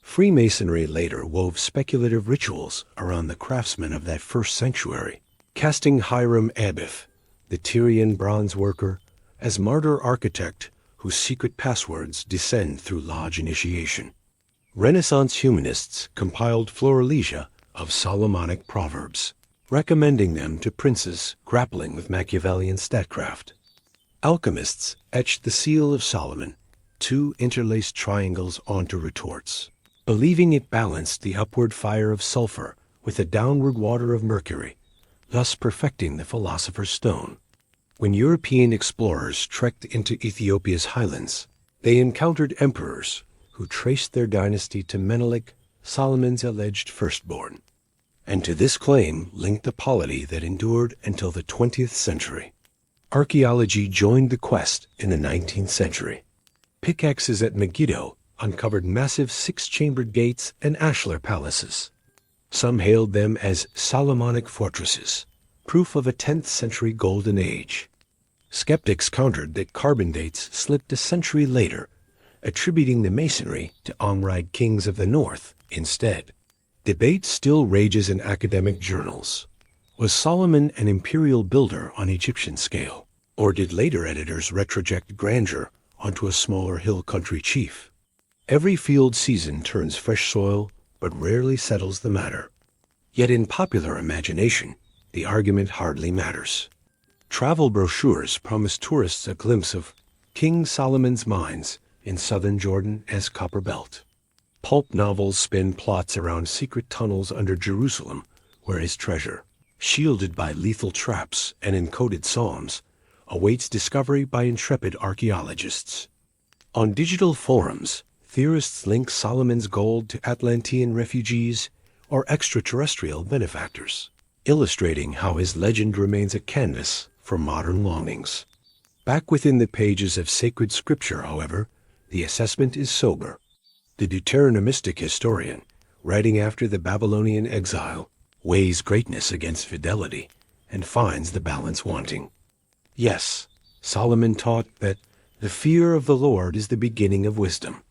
S1: Freemasonry later wove speculative rituals around the craftsmen of that first sanctuary, casting Hiram Abiff, the Tyrian bronze worker, as martyr architect whose secret passwords descend through lodge initiation. Renaissance humanists compiled florilegia of Solomonic proverbs, recommending them to princes grappling with Machiavellian statecraft. Alchemists etched the seal of Solomon, two interlaced triangles onto retorts, believing it balanced the upward fire of sulfur with the downward water of mercury, thus perfecting the philosopher's stone. When European explorers trekked into Ethiopia's highlands, they encountered emperors who traced their dynasty to Menelik, Solomon's alleged firstborn. and to this claim linked a polity that endured until the 20th century. Archaeology joined the quest in the 19th century. Pickaxes at Megiddo uncovered massive six-chambered gates and ashlar palaces. Some hailed them as Solomonic fortresses, proof of a 10th century golden age. Skeptics countered that carbon dates slipped a century later, attributing the masonry to Omride kings of the north instead. Debate still rages in academic journals. Was Solomon an imperial builder on Egyptian scale, or did later editors retroject grandeur onto a smaller hill country chief? Every field season turns fresh soil, but rarely settles the matter. Yet in popular imagination, the argument hardly matters. Travel brochures promise tourists a glimpse of King Solomon's mines in southern Jordan as Copper Belt. Pulp novels spin plots around secret tunnels under Jerusalem, where his treasure, shielded by lethal traps and encoded psalms, awaits discovery by intrepid archaeologists. On digital forums, theorists link Solomon's gold to Atlantean refugees or extraterrestrial benefactors, illustrating how his legend remains a canvas for modern longings. Back within the pages of sacred scripture, however, the assessment is sober. The Deuteronomistic historian, writing after the Babylonian exile, weighs greatness against fidelity and finds the balance wanting. Yes, Solomon taught that the fear of the Lord is the beginning of wisdom,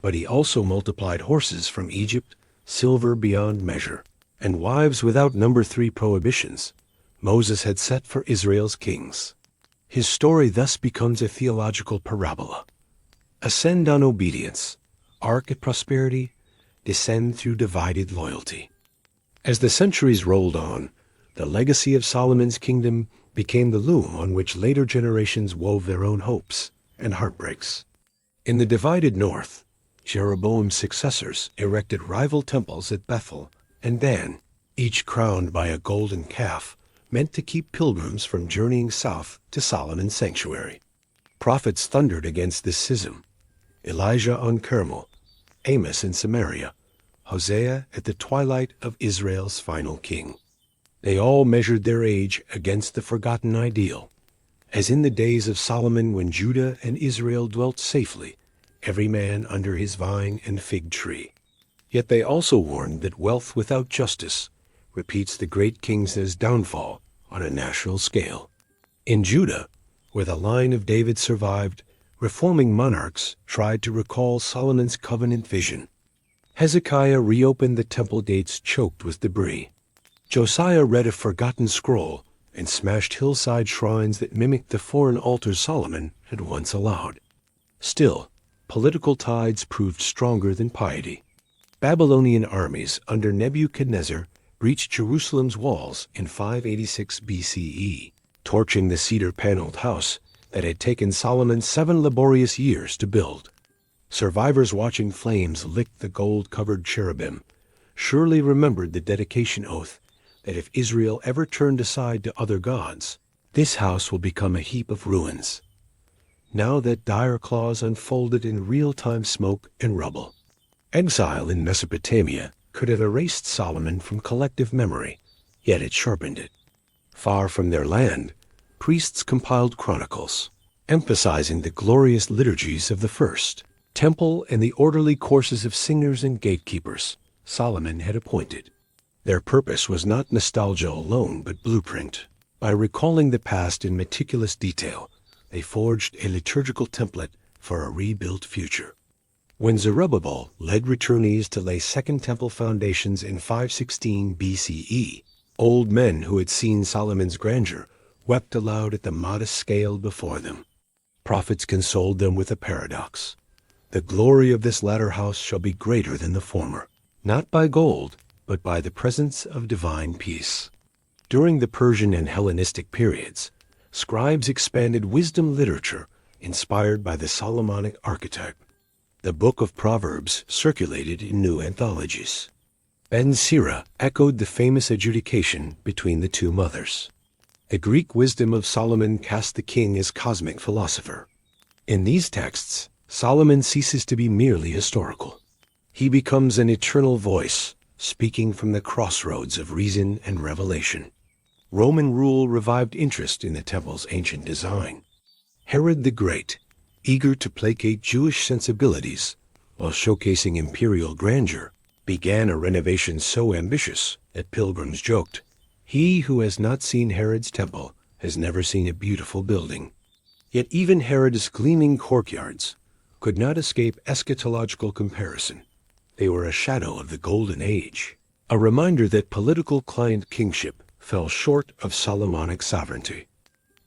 S1: but he also multiplied horses from Egypt, silver beyond measure, and wives without number 3 prohibitions Moses had set for Israel's kings. His story thus becomes a theological parabola. Ascend on obedience, arc at prosperity, descend through divided loyalty. As the centuries rolled on, the legacy of Solomon's kingdom became the loom on which later generations wove their own hopes and heartbreaks. In the divided north, Jeroboam's successors erected rival temples at Bethel and Dan, each crowned by a golden calf meant to keep pilgrims from journeying south to Solomon's sanctuary. Prophets thundered against this schism. Elijah on Carmel, Amos in Samaria, Hosea at the twilight of Israel's final king. They all measured their age against the forgotten ideal, as in the days of Solomon when Judah and Israel dwelt safely, every man under his vine and fig tree. Yet they also warned that wealth without justice repeats the great king's downfall on a national scale. In Judah, where the line of David survived, reforming monarchs tried to recall Solomon's covenant vision. Hezekiah reopened the temple gates choked with debris. Josiah read a forgotten scroll and smashed hillside shrines that mimicked the foreign altars Solomon had once allowed. Still, political tides proved stronger than piety. Babylonian armies under Nebuchadnezzar breached Jerusalem's walls in 586 BCE, torching the cedar-paneled house that had taken Solomon 7 laborious years to build. Survivors watching flames lick the gold-covered cherubim surely remembered the dedication oath that if Israel ever turned aside to other gods, this house will become a heap of ruins. Now that dire clause unfolded in real-time smoke and rubble. Exile in Mesopotamia could have erased Solomon from collective memory, yet it sharpened it. Far from their land, priests compiled chronicles, emphasizing the glorious liturgies of the first temple and the orderly courses of singers and gatekeepers Solomon had appointed. Their purpose was not nostalgia alone, but blueprint. By recalling the past in meticulous detail, they forged a liturgical template for a rebuilt future. When Zerubbabel led returnees to lay Second Temple foundations in 516 BCE, old men who had seen Solomon's grandeur wept aloud at the modest scale before them. Prophets consoled them with a paradox. The glory of this latter house shall be greater than the former, not by gold, but by the presence of divine peace. During the Persian and Hellenistic periods, scribes expanded wisdom literature inspired by the Solomonic archetype. The book of Proverbs circulated in new anthologies. Ben Sira echoed the famous adjudication between the two mothers. The Greek wisdom of Solomon cast the king as cosmic philosopher. In these texts, Solomon ceases to be merely historical. He becomes an eternal voice, speaking from the crossroads of reason and revelation. Roman rule revived interest in the temple's ancient design. Herod the Great, eager to placate Jewish sensibilities while showcasing imperial grandeur, began a renovation so ambitious that pilgrims joked, "He who has not seen Herod's temple has never seen a beautiful building." Yet even Herod's gleaming courtyards could not escape eschatological comparison. They were a shadow of the Golden Age, a reminder that political client kingship fell short of Solomonic sovereignty.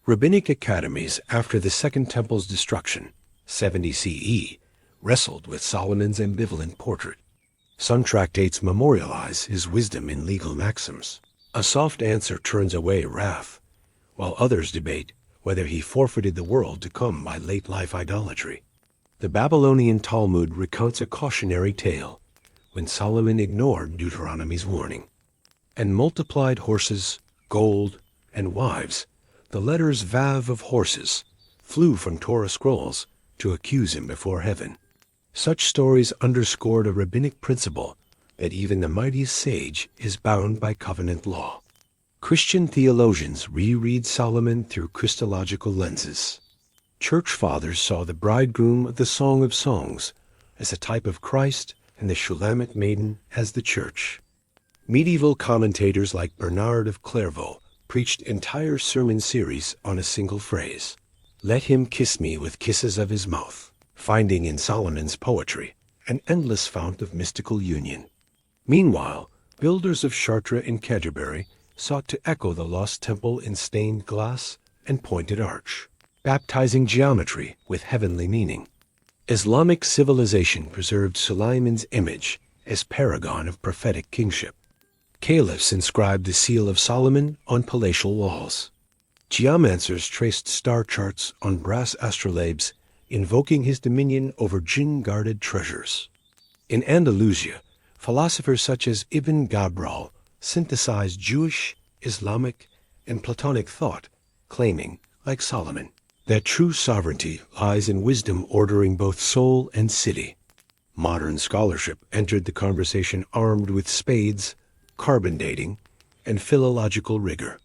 S1: Rabbinic academies after the Second Temple's destruction, 70 CE, wrestled with Solomon's ambivalent portrait. Some tractates memorialize his wisdom in legal maxims. A soft answer turns away wrath, while others debate whether he forfeited the world to come by late-life idolatry. The Babylonian Talmud recounts a cautionary tale when Solomon ignored Deuteronomy's warning. "And multiplied horses, gold, and wives, the letters Vav of horses, flew from Torah scrolls to accuse him before heaven." Such stories underscored a rabbinic principle that even the mightiest sage is bound by covenant law. Christian theologians reread Solomon through Christological lenses. Church fathers saw the bridegroom of the Song of Songs as a type of Christ and the Shulamite maiden as the church. Medieval commentators like Bernard of Clairvaux preached entire sermon series on a single phrase, "Let him kiss me with kisses of his mouth," finding in Solomon's poetry an endless fount of mystical union. Meanwhile, builders of Chartres and Canterbury sought to echo the lost temple in stained glass and pointed arch, baptizing geometry with heavenly meaning. Islamic civilization preserved Sulayman's image as paragon of prophetic kingship. Caliphs inscribed the seal of Solomon on palatial walls. Geomancers traced star charts on brass astrolabes, invoking his dominion over jinn-guarded treasures. In Andalusia, philosophers such as Ibn Gabral synthesized Jewish, Islamic, and Platonic thought, claiming, like Solomon, that true sovereignty lies in wisdom ordering both soul and city. Modern scholarship entered the conversation armed with spades, carbon dating, and philological rigor.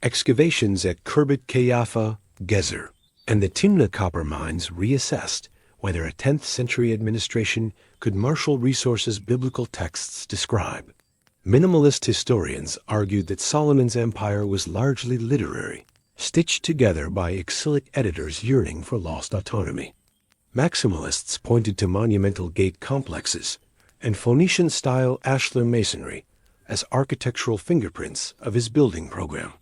S1: Excavations at Khirbet Qeiyafa, Gezer, and the Timna copper mines reassessed whether a 10th century administration could marshal resources biblical texts describe. Minimalist historians argued that Solomon's empire was largely literary, stitched together by exilic editors yearning for lost autonomy. Maximalists pointed to monumental gate complexes and Phoenician-style ashlar masonry as architectural fingerprints of his building program.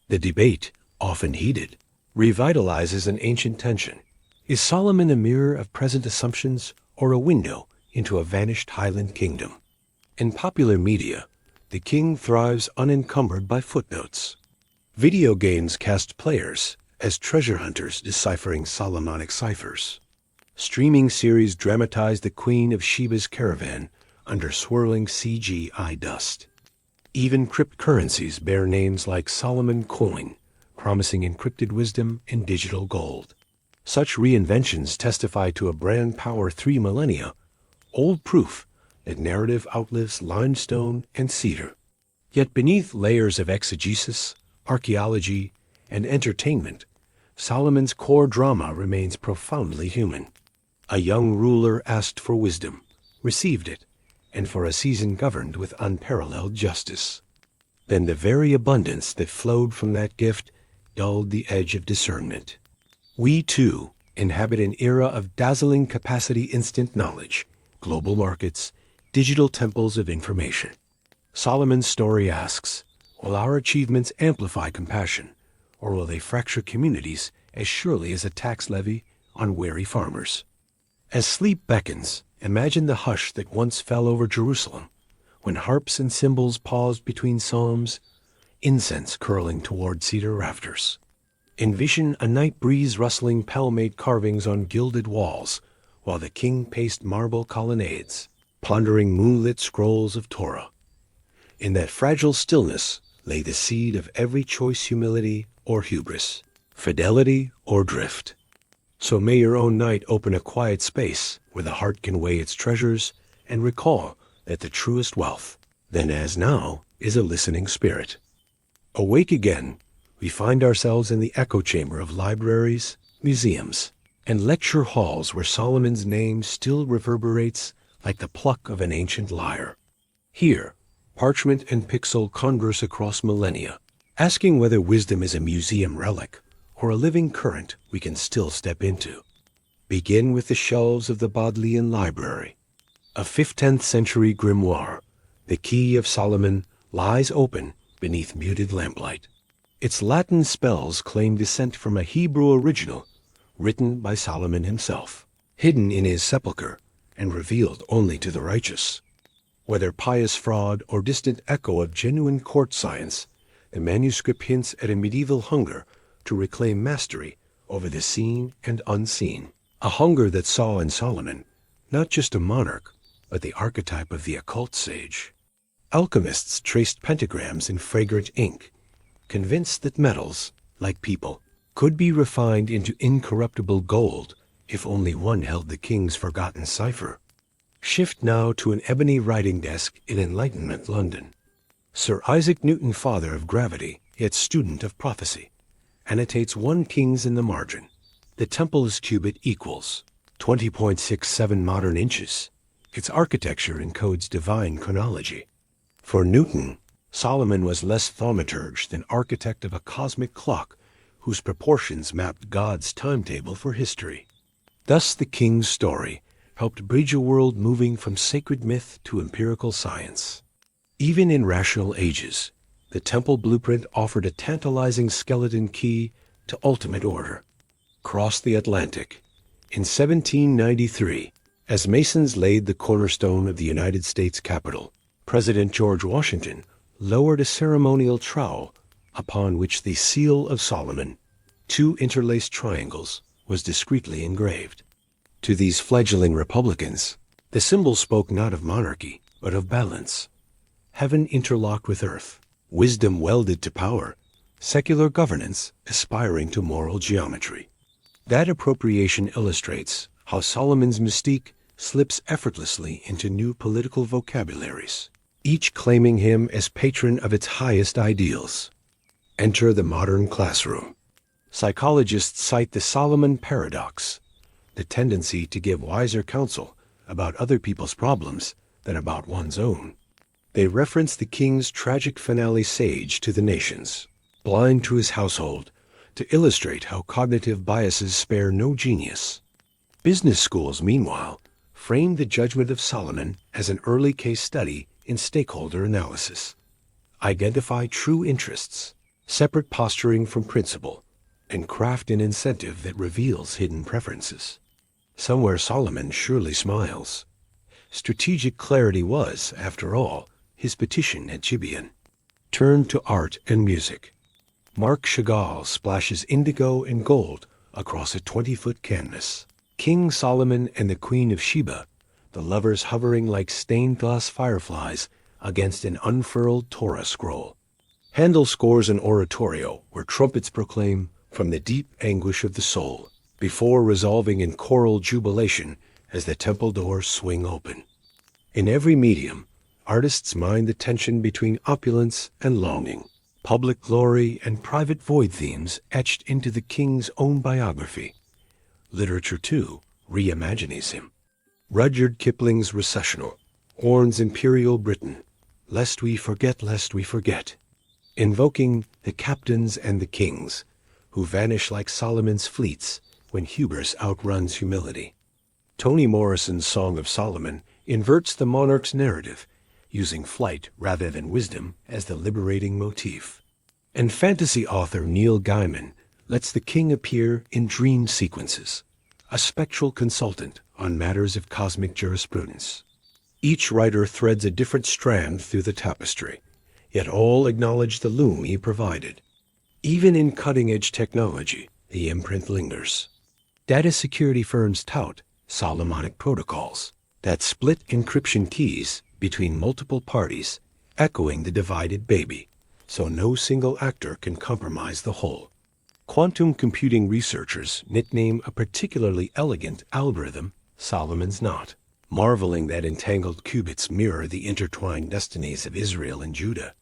S1: The debate, often heated, revitalizes an ancient tension. Is Solomon a mirror of present assumptions or a window into a vanished Highland kingdom? In popular media, the king thrives unencumbered by footnotes. Video games cast players as treasure hunters deciphering Solomonic ciphers. Streaming series dramatize the Queen of Sheba's caravan under swirling CGI dust. Even cryptocurrencies bear names like Solomon Coin, promising encrypted wisdom in digital gold. Such reinventions testify to a brand power 3 millennia, old proof that narrative outlives limestone and cedar. Yet beneath layers of exegesis, archaeology, and entertainment, Solomon's core drama remains profoundly human. A young ruler asked for wisdom, received it, and for a season governed with unparalleled justice. Then the very abundance that flowed from that gift dulled the edge of discernment. We, too, inhabit an era of dazzling capacity instant knowledge, global markets, digital temples of information. Solomon's story asks, will our achievements amplify compassion, or will they fracture communities as surely as a tax levy on weary farmers? As sleep beckons, imagine the hush that once fell over Jerusalem, when harps and cymbals paused between psalms, incense curling toward cedar rafters. Envision a night breeze rustling pell-made carvings on gilded walls, while the king paced marble colonnades, pondering moonlit scrolls of Torah. In that fragile stillness lay the seed of every choice humility or hubris, fidelity or drift. So may your own night open a quiet space where the heart can weigh its treasures and recall that the truest wealth then as now is a listening spirit. Awake again, we find ourselves in the echo chamber of libraries, museums, and lecture halls where Solomon's name still reverberates like the pluck of an ancient lyre. Here, parchment and pixel converse across millennia, asking whether wisdom is a museum relic or a living current we can still step into. Begin with the shelves of the Bodleian Library. A 15th century grimoire, the Key of Solomon, lies open beneath muted lamplight. Its Latin spells claim descent from a Hebrew original written by Solomon himself, hidden in his sepulchre and revealed only to the righteous. Whether pious fraud or distant echo of genuine court science, the manuscript hints at a medieval hunger to reclaim mastery over the seen and unseen, a hunger that saw in Solomon not just a monarch, but the archetype of the occult sage. Alchemists traced pentagrams in fragrant ink, convinced that metals, like people, could be refined into incorruptible gold if only one held the king's forgotten cipher. Shift now to an ebony writing desk in Enlightenment London. Sir Isaac Newton, father of gravity, yet student of prophecy, annotates 1 Kings in the margin. The temple's cubit equals 20.67 modern inches. Its architecture encodes divine chronology. For Newton, Solomon was less thaumaturge than architect of a cosmic clock whose proportions mapped God's timetable for history. Thus the king's story helped bridge a world moving from sacred myth to empirical science. Even in rational ages, the temple blueprint offered a tantalizing skeleton key to ultimate order. Cross the Atlantic. In 1793, as Masons laid the cornerstone of the United States Capitol, President George Washington lowered a ceremonial trowel upon which the Seal of Solomon, 2 interlaced triangles, was discreetly engraved. To these fledgling republicans, the symbol spoke not of monarchy, but of balance. Heaven interlocked with earth, wisdom welded to power, secular governance aspiring to moral geometry. That appropriation illustrates how Solomon's mystique slips effortlessly into new political vocabularies, each claiming him as patron of its highest ideals. Enter the modern classroom. Psychologists cite the Solomon paradox, the tendency to give wiser counsel about other people's problems than about one's own. They reference the king's tragic finale sage to the nations, blind to his household, to illustrate how cognitive biases spare no genius. Business schools, meanwhile, framed the judgment of Solomon as an early case study in stakeholder analysis. Identify true interests, separate posturing from principle, and craft an incentive that reveals hidden preferences. Somewhere Solomon surely smiles. Strategic clarity was, after all, his petition at Gibeon. Turn to art and music. Marc Chagall splashes indigo and gold across a 20-foot canvas. King Solomon and the Queen of Sheba, the lovers hovering like stained glass fireflies against an unfurled Torah scroll. Handel scores an oratorio where trumpets proclaim from the deep anguish of the soul, before resolving in choral jubilation as the temple doors swing open. In every medium, artists mine the tension between opulence and longing, public glory and private void themes etched into the king's own biography. Literature, too, reimagines him. Rudyard Kipling's Recessional, Orne's Imperial Britain, lest we forget, invoking the captains and the kings, who vanish like Solomon's fleets when hubris outruns humility. Toni Morrison's Song of Solomon inverts the monarch's narrative, using flight rather than wisdom as the liberating motif. And fantasy author Neil Gaiman lets the king appear in dream sequences, a spectral consultant on matters of cosmic jurisprudence. Each writer threads a different strand through the tapestry, yet all acknowledge the loom he provided. Even in cutting-edge technology, the imprint lingers. Data security firms tout Solomonic protocols that split encryption keys between multiple parties, echoing the divided baby, so no single actor can compromise the whole. Quantum computing researchers nickname a particularly elegant algorithm Solomon's knot. marveling that entangled cubits mirror the intertwined destinies of Israel and Judah.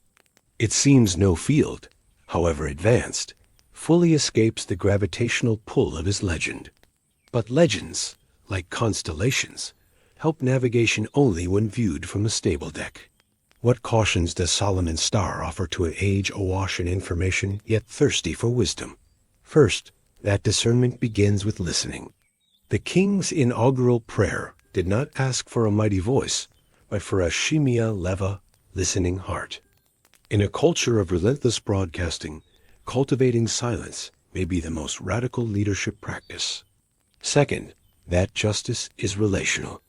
S1: It seems no field, however advanced, fully escapes the gravitational pull of his legend. But legends, like constellations, help navigation only when viewed from a stable deck. What cautions does Solomon's star offer to an age awash in information, yet thirsty for wisdom? First, that discernment begins with listening. The king's inaugural prayer did not ask for a mighty voice, but for a Shemia Leva, listening heart. In a culture of relentless broadcasting, cultivating silence may be the most radical leadership practice. Second, that justice is relational.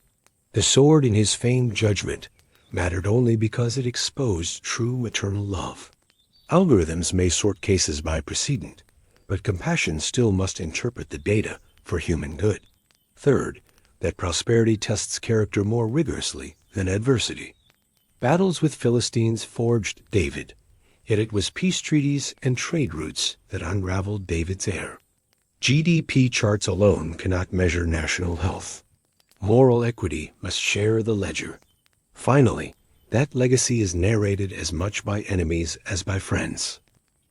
S1: The sword in his famed judgment mattered only because it exposed true maternal love. Algorithms may sort cases by precedent, but compassion still must interpret the data for human good. Third, that prosperity tests character more rigorously than adversity. Battles with Philistines forged David, yet it was peace treaties and trade routes that unraveled David's heir. GDP charts alone cannot measure national health. Moral equity must share the ledger. Finally, that legacy is narrated as much by enemies as by friends.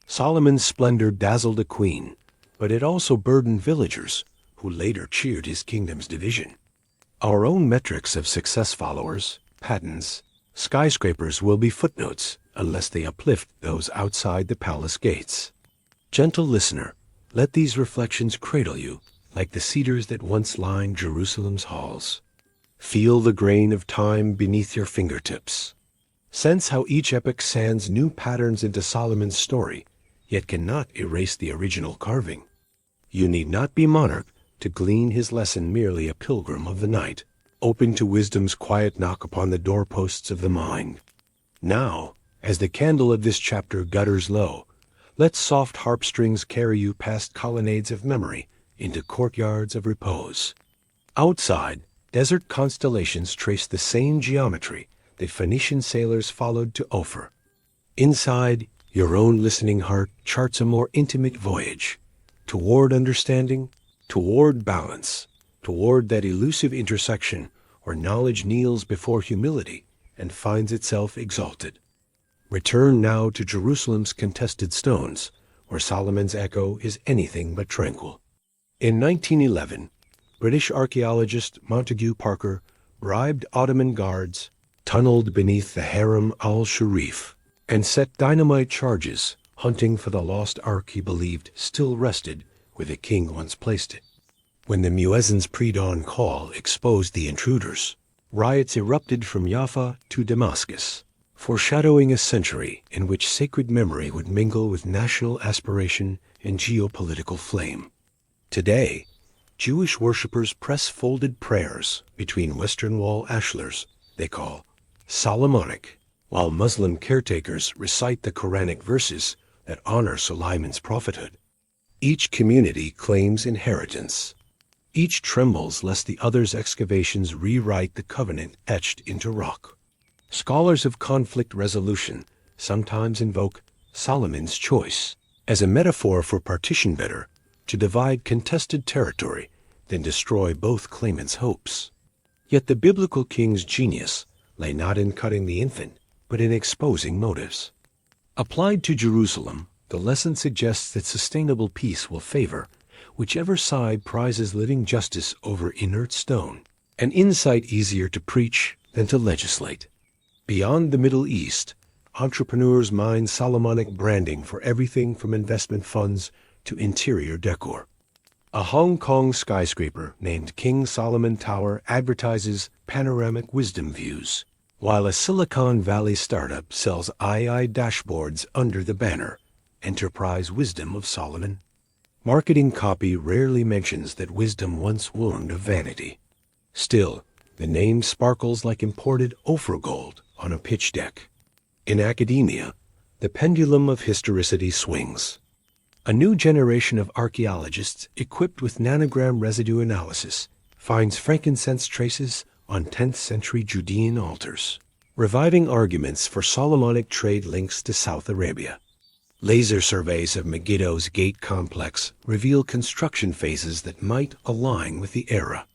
S1: Solomon's splendor dazzled a queen, but it also burdened villagers, who later cheered his kingdom's division. Our own metrics of success followers, patents, skyscrapers will be footnotes unless they uplift those outside the palace gates. Gentle listener, let these reflections cradle you like the cedars that once lined Jerusalem's halls. Feel the grain of time beneath your fingertips. Sense how each epoch sands new patterns into Solomon's story, yet cannot erase the original carving. You need not be monarch to glean his lesson, merely a pilgrim of the night, open to wisdom's quiet knock upon the doorposts of the mind. Now, as the candle of this chapter gutters low, let soft harp strings carry you past colonnades of memory into courtyards of repose. Outside, desert constellations trace the same geometry the Phoenician sailors followed to Ophir. Inside, your own listening heart charts a more intimate voyage, toward understanding, toward balance, toward that elusive intersection where knowledge kneels before humility and finds itself exalted. Return now to Jerusalem's contested stones, where Solomon's echo is anything but tranquil. In 1911, British archaeologist Montague Parker bribed Ottoman guards, tunneled beneath the Harem al-Sharif, and set dynamite charges, hunting for the lost ark he believed still rested where the king once placed it. When the muezzin's pre-dawn call exposed the intruders, riots erupted from Jaffa to Damascus, foreshadowing a century in which sacred memory would mingle with national aspiration and geopolitical flame. Today, Jewish worshippers press folded prayers between Western Wall ashlars they call Solomonic, while Muslim caretakers recite the Quranic verses that honor Sulaiman's prophethood. Each community claims inheritance. Each trembles lest the other's excavations rewrite the covenant etched into rock. Scholars of conflict resolution sometimes invoke Solomon's choice as a metaphor for partition, better to divide contested territory than destroy both claimants' hopes. Yet the biblical king's genius lay not in cutting the infant, but in exposing motives. Applied to Jerusalem, the lesson suggests that sustainable peace will favor whichever side prizes living justice over inert stone, an insight easier to preach than to legislate. Beyond the Middle East, entrepreneurs mine Solomonic branding for everything from investment funds to interior decor. A Hong Kong skyscraper named King Solomon Tower advertises panoramic wisdom views, while a Silicon Valley startup sells II dashboards under the banner Enterprise Wisdom of Solomon. Marketing copy rarely mentions that wisdom once warned of vanity. Still, the name sparkles like imported Ophir gold on a pitch deck. In academia, the pendulum of historicity swings. A new generation of archaeologists equipped with nanogram residue analysis finds frankincense traces on 10th century Judean altars, reviving arguments for Solomonic trade links to South Arabia. Laser surveys of Megiddo's gate complex reveal construction phases that might align with the era.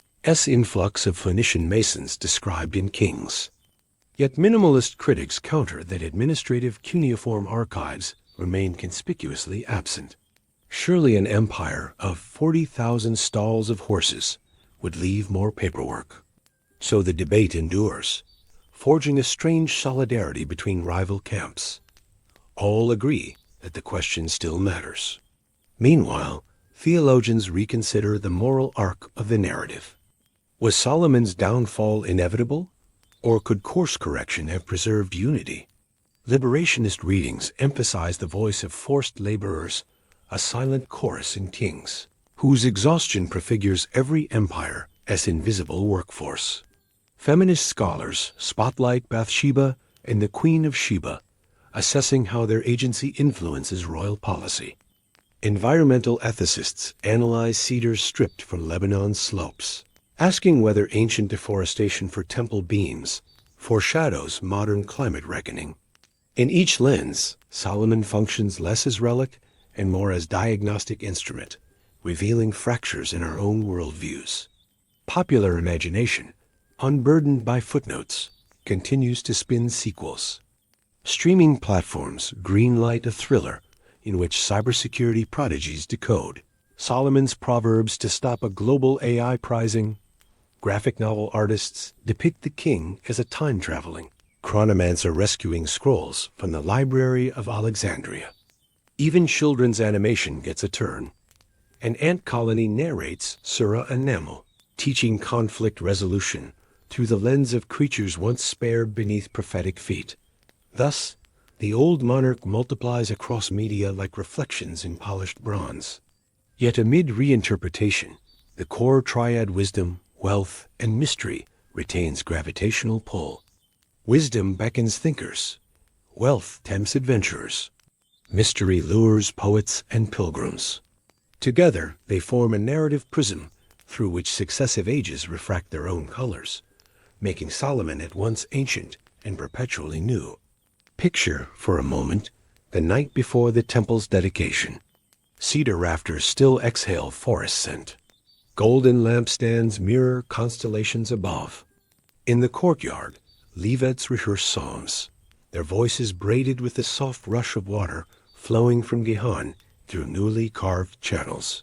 S1: influx of Phoenician masons described in Kings. Yet minimalist critics counter that administrative cuneiform archives remain conspicuously absent. Surely an empire of 40,000 stalls of horses would leave more paperwork. So the debate endures, forging a strange solidarity between rival camps. All agree that the question still matters. Meanwhile, theologians reconsider the moral arc of the narrative. Was Solomon's downfall inevitable, or could course correction have preserved unity? Liberationist readings emphasize the voice of forced laborers, a silent chorus in Kings, whose exhaustion prefigures every empire as invisible workforce. Feminist scholars spotlight Bathsheba and the Queen of Sheba, assessing how their agency influences royal policy. Environmental ethicists analyze cedars stripped from Lebanon's slopes, asking whether ancient deforestation for temple beams foreshadows modern climate reckoning. In each lens, Solomon functions less as relic and more as diagnostic instrument, revealing fractures in our own worldviews. Popular imagination, unburdened by footnotes, continues to spin sequels. Streaming platforms greenlight a thriller in which cybersecurity prodigies decode Solomon's Proverbs to stop a global AI pricing. Graphic novel artists depict the king as a time-traveling chronomancer rescuing scrolls from the Library of Alexandria. Even children's animation gets a turn. An ant colony narrates Surah An-Naml, teaching conflict resolution through the lens of creatures once spared beneath prophetic feet. Thus, the old monarch multiplies across media like reflections in polished bronze. Yet amid reinterpretation, the core triad wisdom, wealth, and mystery retains gravitational pull. Wisdom beckons thinkers. Wealth tempts adventurers. Mystery lures poets and pilgrims. Together, they form a narrative prism through which successive ages refract their own colors, making Solomon at once ancient and perpetually new. Picture, for a moment, the night before the temple's dedication. Cedar rafters still exhale forest scent. Golden lampstands mirror constellations above. In the courtyard, Levites rehearse psalms, their voices braided with the soft rush of water flowing from Gihon through newly carved channels.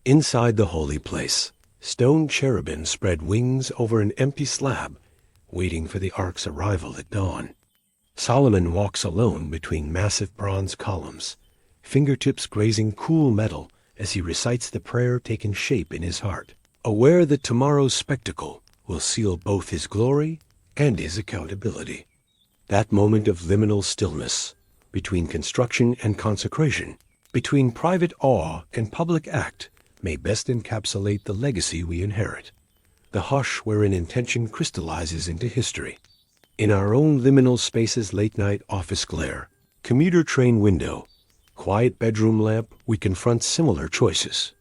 S1: Inside the holy place, stone cherubim spread wings over an empty slab, waiting for the ark's arrival at dawn. Solomon walks alone between massive bronze columns, fingertips grazing cool metal as he recites the prayer taking shape in his heart, aware that tomorrow's spectacle will seal both his glory and his accountability. That moment of liminal stillness, between construction and consecration, between private awe and public act, may best encapsulate the legacy we inherit, the hush wherein intention crystallizes into history. In our own liminal spaces, late-night office glare, commuter train window, quiet bedroom lamp, we confront similar choices.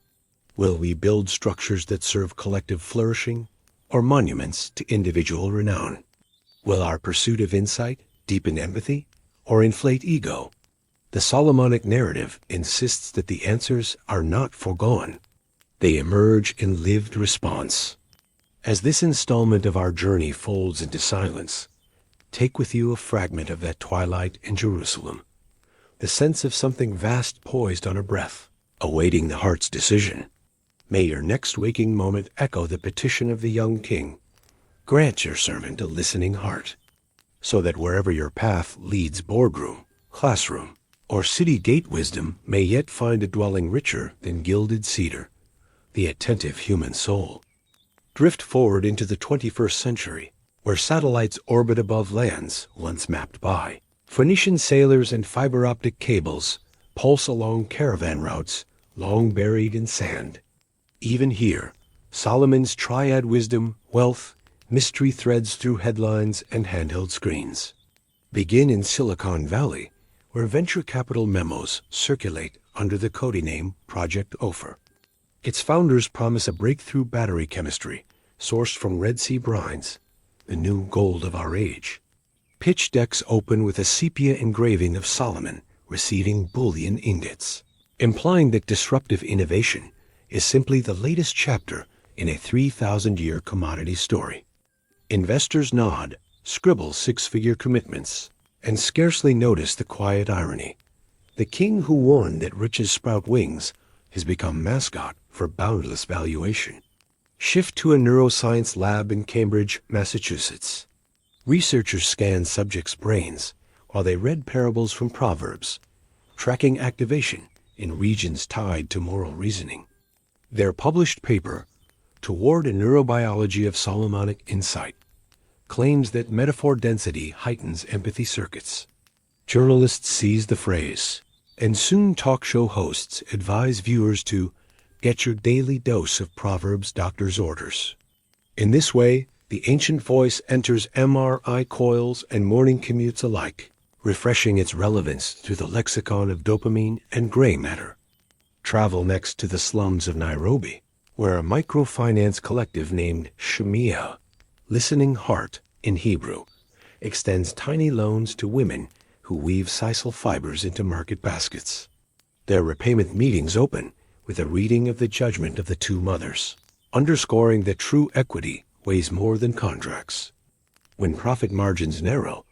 S1: Will we build structures that serve collective flourishing, or monuments to individual renown? Will our pursuit of insight deepen empathy, or inflate ego? The Solomonic narrative insists that the answers are not foregone. They emerge in lived response. As this installment of our journey folds into silence, take with you a fragment of that twilight in Jerusalem, the sense of something vast poised on a breath, awaiting the heart's decision. May your next waking moment echo the petition of the young king. Grant your servant a listening heart, so that wherever your path leads, boardroom, classroom, or city gate, wisdom may yet find a dwelling richer than gilded cedar, the attentive human soul. Drift forward into the 21st century, where satellites orbit above lands once mapped by. Phoenician sailors and fiber optic cables pulse along caravan routes long buried in sand. Even here, Solomon's triad wisdom, wealth, mystery threads through headlines and handheld screens. Begin in Silicon Valley, where venture capital memos circulate under the codename Project Ophir. Its founders promise a breakthrough battery chemistry sourced from Red Sea brines, the new gold of our age. Pitch decks open with a sepia engraving of Solomon receiving bullion ingots, implying that disruptive innovation is simply the latest chapter in a 3,000-year commodity story. Investors nod, scribble six-figure commitments, and scarcely notice the quiet irony. The king who warned that riches sprout wings has become mascot for boundless valuation. Shift to a neuroscience lab in Cambridge, Massachusetts. Researchers scanned subjects' brains while they read parables from Proverbs, tracking activation in regions tied to moral reasoning. Their published paper, Toward a Neurobiology of Solomonic Insight, claims that metaphor density heightens empathy circuits. Journalists seize the phrase, and soon talk show hosts advise viewers to get your daily dose of Proverbs' doctor's orders. In this way, the ancient voice enters MRI coils and morning commutes alike, refreshing its relevance through the lexicon of dopamine and gray matter. Travel next to the slums of Nairobi, where a microfinance collective named Shemia, Listening Heart in Hebrew, extends tiny loans to women who weave sisal fibers into market baskets. Their repayment meetings open with a reading of the judgment of the two mothers, underscoring that true equity weighs more than contracts. When profit margins narrow,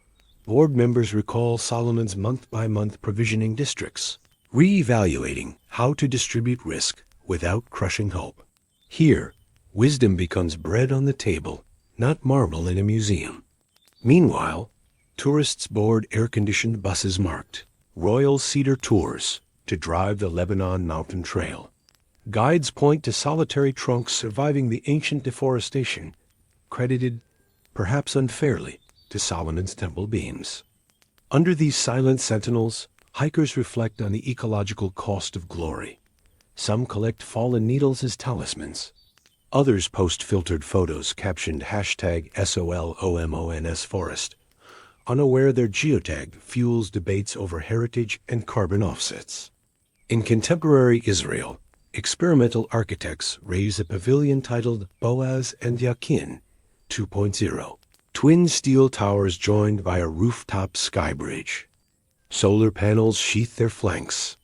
S1: board members recall Solomon's month-by-month provisioning districts, re-evaluating how to distribute risk without crushing hope. Here, wisdom becomes bread on the table, not marble in a museum. Meanwhile, tourists board air-conditioned buses marked Royal Cedar Tours to drive the Lebanon Mountain Trail. Guides point to solitary trunks surviving the ancient deforestation, credited, perhaps unfairly, to Solomon's temple beams. Under these silent sentinels, hikers reflect on the ecological cost of glory. Some collect fallen needles as talismans. Others post filtered photos captioned #SOLOMONSforest, unaware their geotag fuels debates over heritage and carbon offsets. In contemporary Israel, experimental architects raise a pavilion titled Boaz and Yakin 2.0, twin steel towers joined by a rooftop sky bridge. Solar panels sheath their flanks.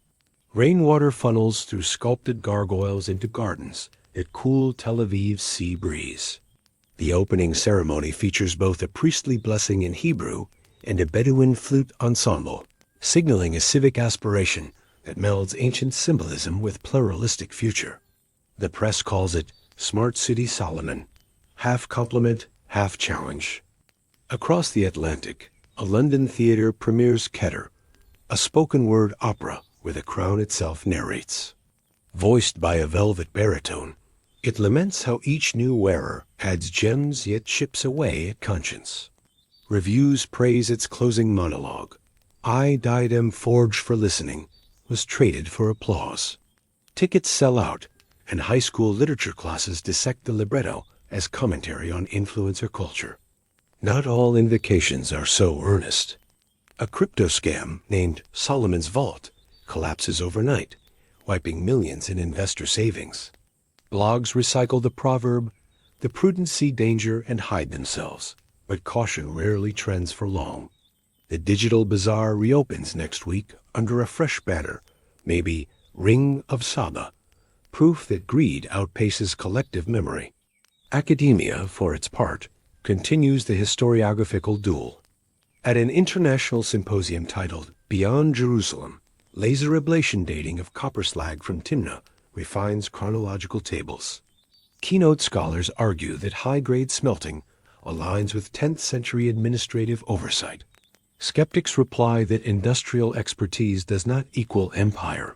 S1: Rainwater funnels through sculpted gargoyles into gardens that cool Tel Aviv's sea breeze. The opening ceremony features both a priestly blessing in Hebrew and a Bedouin flute ensemble, signaling a civic aspiration that melds ancient symbolism with pluralistic future. The press calls it Smart City Solomon, half compliment, half challenge. Across the Atlantic, a London theater premieres Keter, a spoken-word opera where the crown itself narrates. Voiced by a velvet baritone, it laments how each new wearer adds gems yet chips away at conscience. Reviews praise its closing monologue. I diadem forged for listening was traded for applause. Tickets sell out, and high school literature classes dissect the libretto as commentary on influencer culture. Not all invocations are so earnest. A crypto scam named Solomon's Vault collapses overnight, wiping millions in investor savings. Blogs recycle the proverb, the prudent see danger and hide themselves, but caution rarely trends for long. The digital bazaar reopens next week under a fresh banner, maybe Ring of Saba, proof that greed outpaces collective memory. Academia, for its part, continues the historiographical duel. At an international symposium titled Beyond Jerusalem, laser ablation dating of copper slag from Timnah refines chronological tables. Keynote scholars argue that high-grade smelting aligns with 10th century administrative oversight. Skeptics reply that industrial expertise does not equal empire.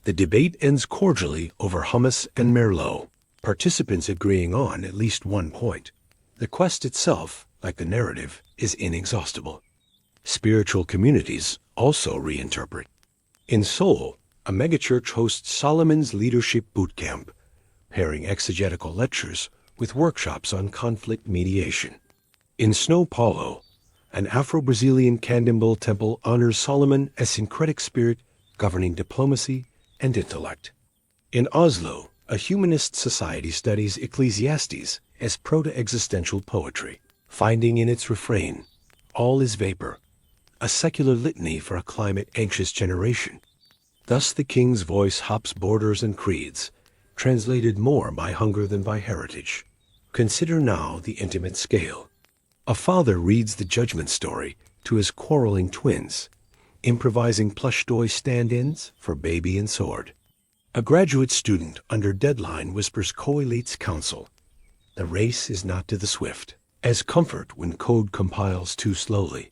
S1: The debate ends cordially over hummus and merlot, participants agreeing on at least one point. The quest itself, like the narrative, is inexhaustible. Spiritual communities also reinterpret. In Seoul, a megachurch hosts Solomon's Leadership Boot Camp, pairing exegetical lectures with workshops on conflict mediation. In São Paulo, an Afro-Brazilian Candomblé temple honors Solomon as syncretic spirit governing diplomacy and intellect. In Oslo, a humanist society studies Ecclesiastes as proto-existential poetry, finding in its refrain, all is vapor, a secular litany for a climate-anxious generation. Thus the king's voice hops borders and creeds, translated more by hunger than by heritage. Consider now the intimate scale. A father reads the judgment story to his quarreling twins, improvising plush toy stand-ins for baby and sword. A graduate student under deadline whispers co-elites counsel. The race is not to the swift, as comfort when code compiles too slowly.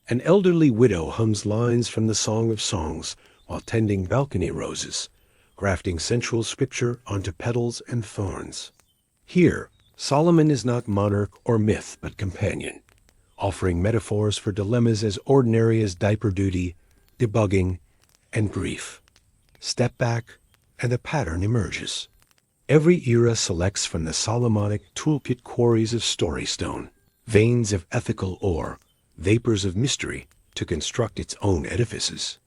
S1: An elderly widow hums lines from the Song of Songs while tending balcony roses, grafting sensual scripture onto petals and thorns. Here, Solomon is not monarch or myth but companion, offering metaphors for dilemmas as ordinary as diaper duty, debugging, and grief. Step back, and the pattern emerges. Every era selects from the Solomonic toolkit quarries of story stone, veins of ethical ore, vapors of mystery to construct its own edifices.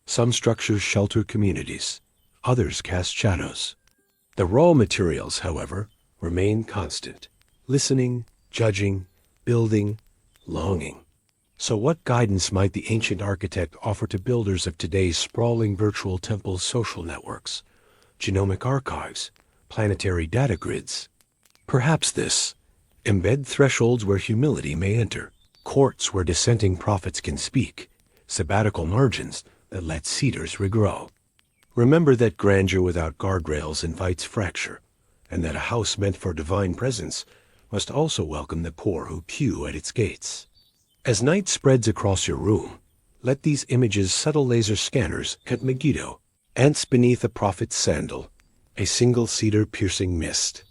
S1: Some structures shelter communities, others cast shadows. The raw materials, however, remain constant: listening, judging, building, longing. So what guidance might the ancient architect offer to builders of today's sprawling virtual temple social networks, genomic archives, planetary data grids? Perhaps this: embed thresholds where humility may enter, courts where dissenting prophets can speak, sabbatical margins that let cedars regrow. Remember that grandeur without guardrails invites fracture, and that a house meant for divine presence must also welcome the poor who pew at its gates. As night spreads across your room, let these images' subtle laser scanners cut Megiddo, ants beneath a prophet's sandal, a single cedar piercing mist.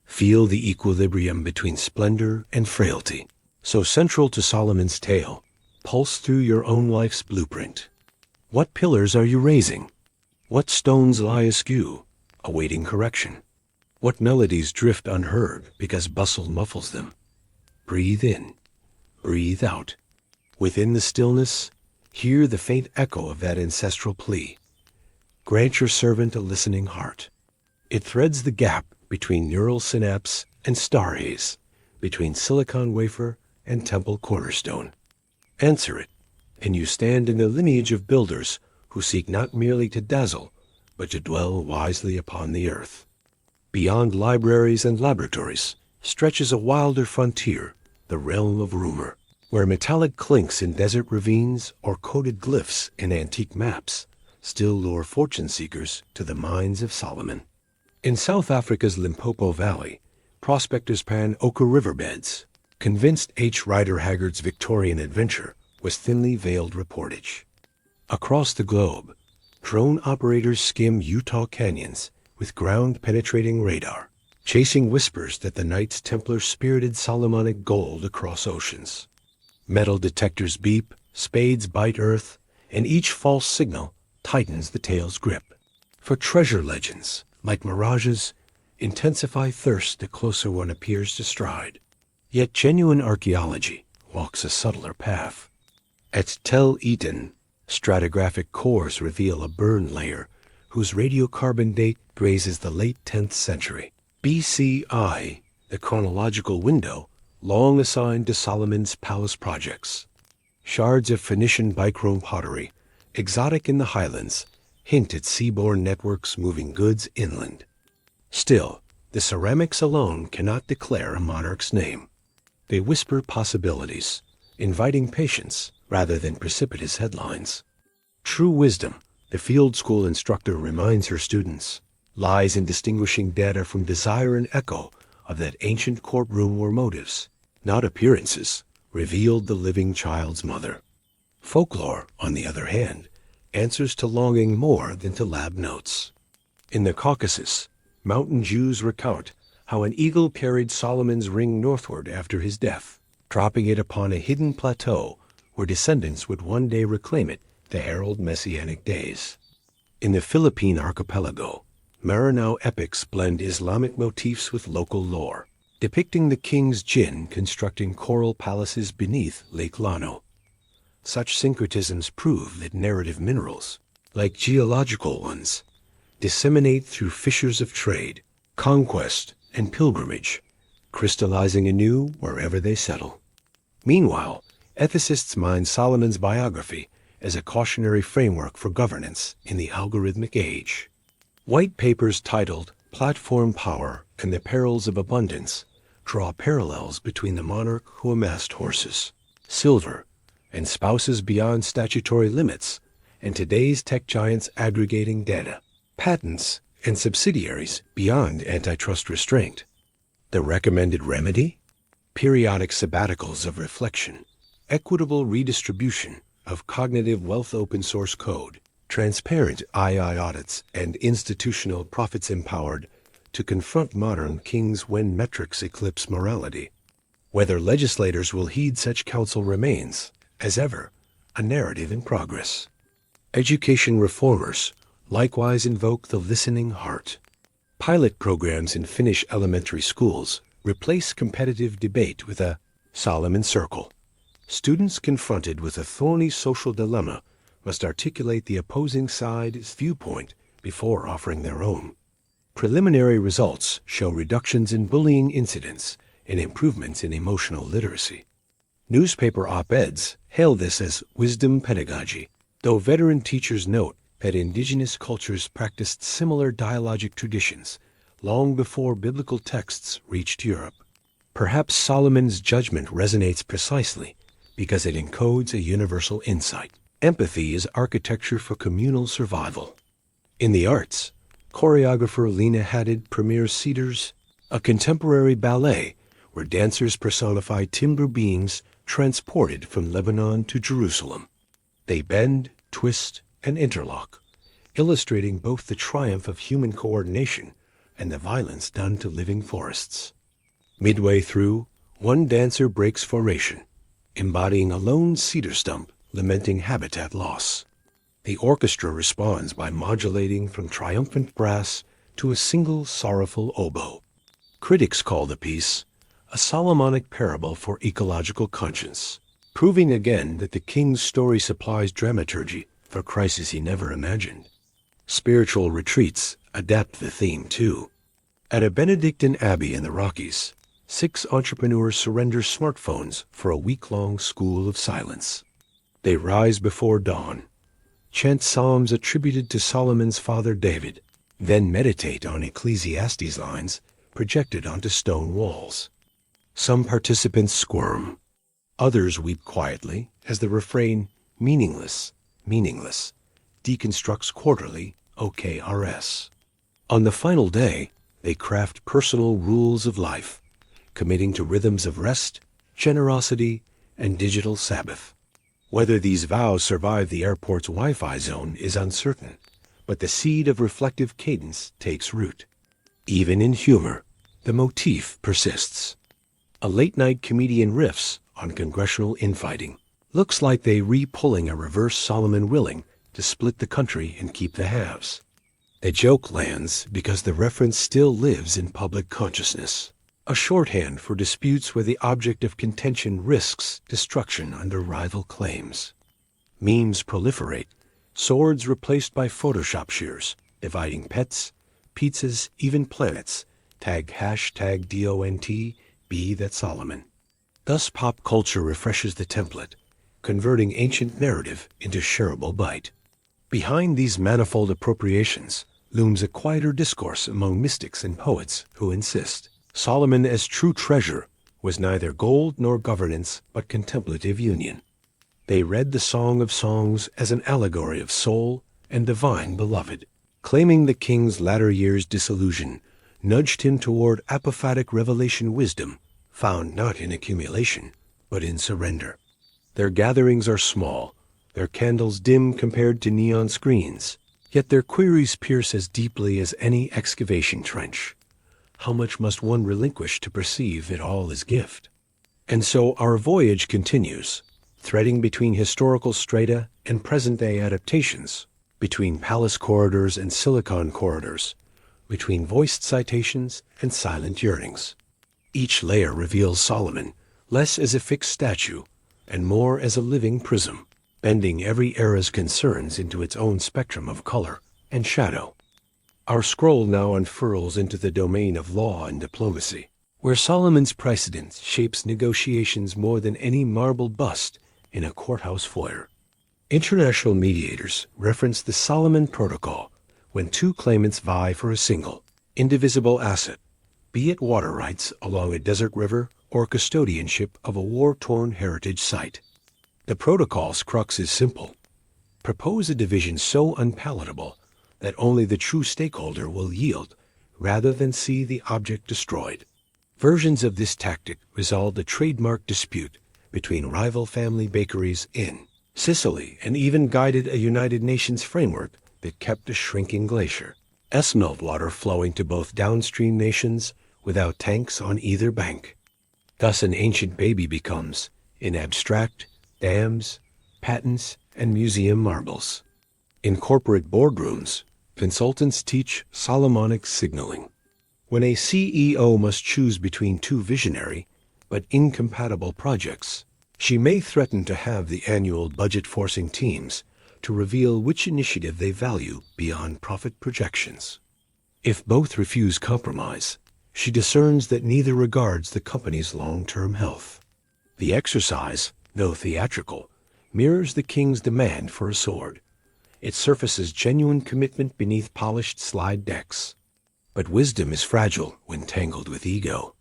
S1: Feel the equilibrium between splendor and frailty, so central to Solomon's tale, pulse through your own life's blueprint. What pillars are you raising? What stones lie askew, awaiting correction? What melodies drift unheard because bustle muffles them? Breathe in. Breathe out. Within the stillness, hear the faint echo of that ancestral plea. Grant your servant a listening heart. It threads the gap between neural synapse and star haze, between silicon wafer and temple cornerstone. Answer it, and you stand in the lineage of builders who seek not merely to dazzle, but to dwell wisely upon the earth. Beyond libraries and laboratories stretches a wilder frontier, the realm of rumor, where metallic clinks in desert ravines or coded glyphs in antique maps still lure fortune seekers to the mines of Solomon. In South Africa's Limpopo Valley, prospectors pan ochre riverbeds, convinced H. Rider Haggard's Victorian adventure was thinly veiled reportage. Across the globe, drone operators skim Utah canyons with ground-penetrating radar, chasing whispers that the Knights Templar spirited Solomonic gold across oceans. Metal detectors beep, spades bite earth, and each false signal tightens the tale's grip. For treasure legends, like mirages, intensify thirst the closer one appears to stride. Yet genuine archaeology walks a subtler path. At Tel Eten, stratigraphic cores reveal a burn layer whose radiocarbon date grazes the late 10th century. BCI, the chronological window long assigned to Solomon's palace projects. Shards of Phoenician bichrome pottery, exotic in the highlands, hint at seaborne networks moving goods inland. Still, the ceramics alone cannot declare a monarch's name. They whisper possibilities, inviting patience rather than precipitous headlines. True wisdom, the field school instructor reminds her students, lies in distinguishing data from desire and echo of that ancient courtroom where motives, not appearances, revealed the living child's mother. Folklore, on the other hand, answers to longing more than to lab notes. In the Caucasus, mountain Jews recount how an eagle carried Solomon's ring northward after his death, dropping it upon a hidden plateau where descendants would one day reclaim it to herald messianic days. In the Philippine archipelago, Maranao epics blend Islamic motifs with local lore, depicting the king's jinn constructing coral palaces beneath Lake Lano. Such syncretisms prove that narrative minerals, like geological ones, disseminate through fissures of trade, conquest, and pilgrimage, crystallizing anew wherever they settle. Meanwhile, ethicists mine Solomon's biography as a cautionary framework for governance in the algorithmic age. White papers titled Platform power and the perils of abundance draw parallels between the monarch who amassed horses, silver, and spouses beyond statutory limits, and today's tech giants aggregating data, patents, and subsidiaries beyond antitrust restraint. The recommended remedy? Periodic sabbaticals of reflection, equitable redistribution of cognitive wealth open source code, transparent II audits, and institutional profits empowered to confront modern kings when metrics eclipse morality. Whether legislators will heed such counsel remains, as ever, a narrative in progress. Education reformers likewise invoke the listening heart. Pilot programs in Finnish elementary schools replace competitive debate with a Solomon Circle. Students confronted with a thorny social dilemma must articulate the opposing side's viewpoint before offering their own. Preliminary results show reductions in bullying incidents and improvements in emotional literacy. Newspaper op-eds hail this as wisdom pedagogy, though veteran teachers note that indigenous cultures practiced similar dialogic traditions long before biblical texts reached Europe. Perhaps Solomon's judgment resonates precisely because it encodes a universal insight. Empathy is architecture for communal survival. In the arts, choreographer Lena Hadid premieres Cedars, a contemporary ballet where dancers personify timber beings transported from Lebanon to Jerusalem. They bend, twist, and interlock, illustrating both the triumph of human coordination and the violence done to living forests. Midway through, one dancer breaks formation, embodying a lone cedar stump lamenting habitat loss. The orchestra responds by modulating from triumphant brass to a single sorrowful oboe. Critics call the piece a Solomonic parable for ecological conscience, proving again that the king's story supplies dramaturgy for crises he never imagined. Spiritual retreats adapt the theme too. At a Benedictine abbey in the Rockies, 6 entrepreneurs surrender smartphones for a week-long school of silence. They rise before dawn, chant psalms attributed to Solomon's father David, then meditate on Ecclesiastes lines projected onto stone walls. Some participants squirm. Others weep quietly as the refrain, meaningless, meaningless, deconstructs quarterly OKRS. On the final day, they craft personal rules of life, committing to rhythms of rest, generosity, and digital Sabbath. Whether these vows survive the airport's Wi-Fi zone is uncertain, but the seed of reflective cadence takes root. Even in humor, the motif persists. A late-night comedian riffs on congressional infighting. Looks like they re-pulling a reverse Solomon Willing to split the country and keep the halves. The joke lands because the reference still lives in public consciousness, a shorthand for disputes where the object of contention risks destruction under rival claims. Memes proliferate, swords replaced by Photoshop shears, dividing pets, pizzas, even planets, tag hashtag DONT, be that Solomon. Thus pop culture refreshes the template, converting ancient narrative into shareable bite. Behind these manifold appropriations looms a quieter discourse among mystics and poets who insist Solomon as true treasure was neither gold nor governance but contemplative union. They read the Song of Songs as an allegory of soul and divine beloved, claiming the king's latter years' disillusion nudged him toward apophatic revelation wisdom found not in accumulation but in surrender. Their gatherings are small, their candles dim compared to neon screens, yet their queries pierce as deeply as any excavation trench. How much must one relinquish to perceive it all as gift? And so our voyage continues, threading between historical strata and present-day adaptations, between palace corridors and silicon corridors, between voiced citations and silent yearnings. Each layer reveals Solomon, less as a fixed statue and more as a living prism, bending every era's concerns into its own spectrum of color and shadow. Our scroll now unfurls into the domain of law and diplomacy, where Solomon's precedent shapes negotiations more than any marble bust in a courthouse foyer. International mediators reference the Solomon Protocol when two claimants vie for a single, indivisible asset, be it water rights along a desert river or custodianship of a war-torn heritage site. The protocol's crux is simple. Propose a division so unpalatable that only the true stakeholder will yield, rather than see the object destroyed. Versions of this tactic resolved a trademark dispute between rival family bakeries in Sicily and even guided a United Nations framework that kept a shrinking glacier, meltwater flowing to both downstream nations without tanks on either bank. Thus an ancient baby becomes, in abstract, dams, patents, and museum marbles. In corporate boardrooms, consultants teach Solomonic signaling. When a CEO must choose between two visionary but incompatible projects, she may threaten to have the annual budget-forcing teams to reveal which initiative they value beyond profit projections. If both refuse compromise, she discerns that neither regards the company's long-term health. The exercise, though theatrical, mirrors the king's demand for a sword. It surfaces genuine commitment beneath polished slide decks. But wisdom is fragile when tangled with ego.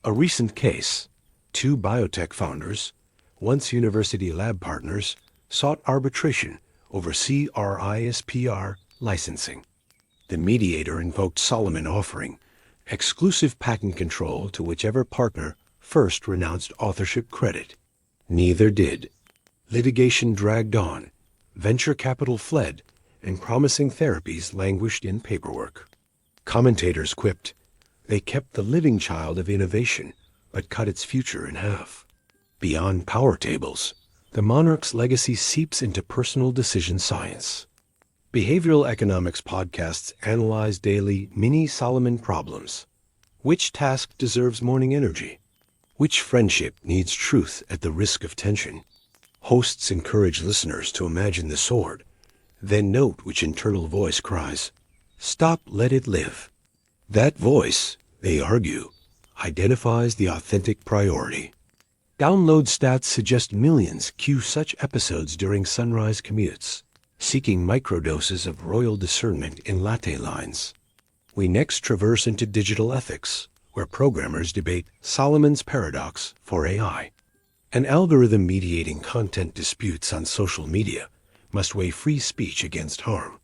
S1: A recent case: two biotech founders, once university lab partners, sought arbitration over CRISPR licensing. The mediator invoked Solomon offering exclusive patent control to whichever partner first renounced authorship credit. Neither did. Litigation dragged on, venture capital fled, and promising therapies languished in paperwork. Commentators quipped, they kept the living child of innovation, but cut its future in half. Beyond power tables, the monarch's legacy seeps into personal decision science. Behavioral economics podcasts analyze daily mini Solomon problems. Which task deserves morning energy? Which friendship needs truth at the risk of tension? Hosts encourage listeners to imagine the sword, then note which internal voice cries, "Stop, let it live." That voice, they argue, identifies the authentic priority. Download stats suggest millions cue such episodes during sunrise commutes, seeking microdoses of royal discernment in latte lines. We next traverse into digital ethics, where programmers debate Solomon's paradox for AI. An algorithm mediating content disputes on social media must weigh free speech against harm.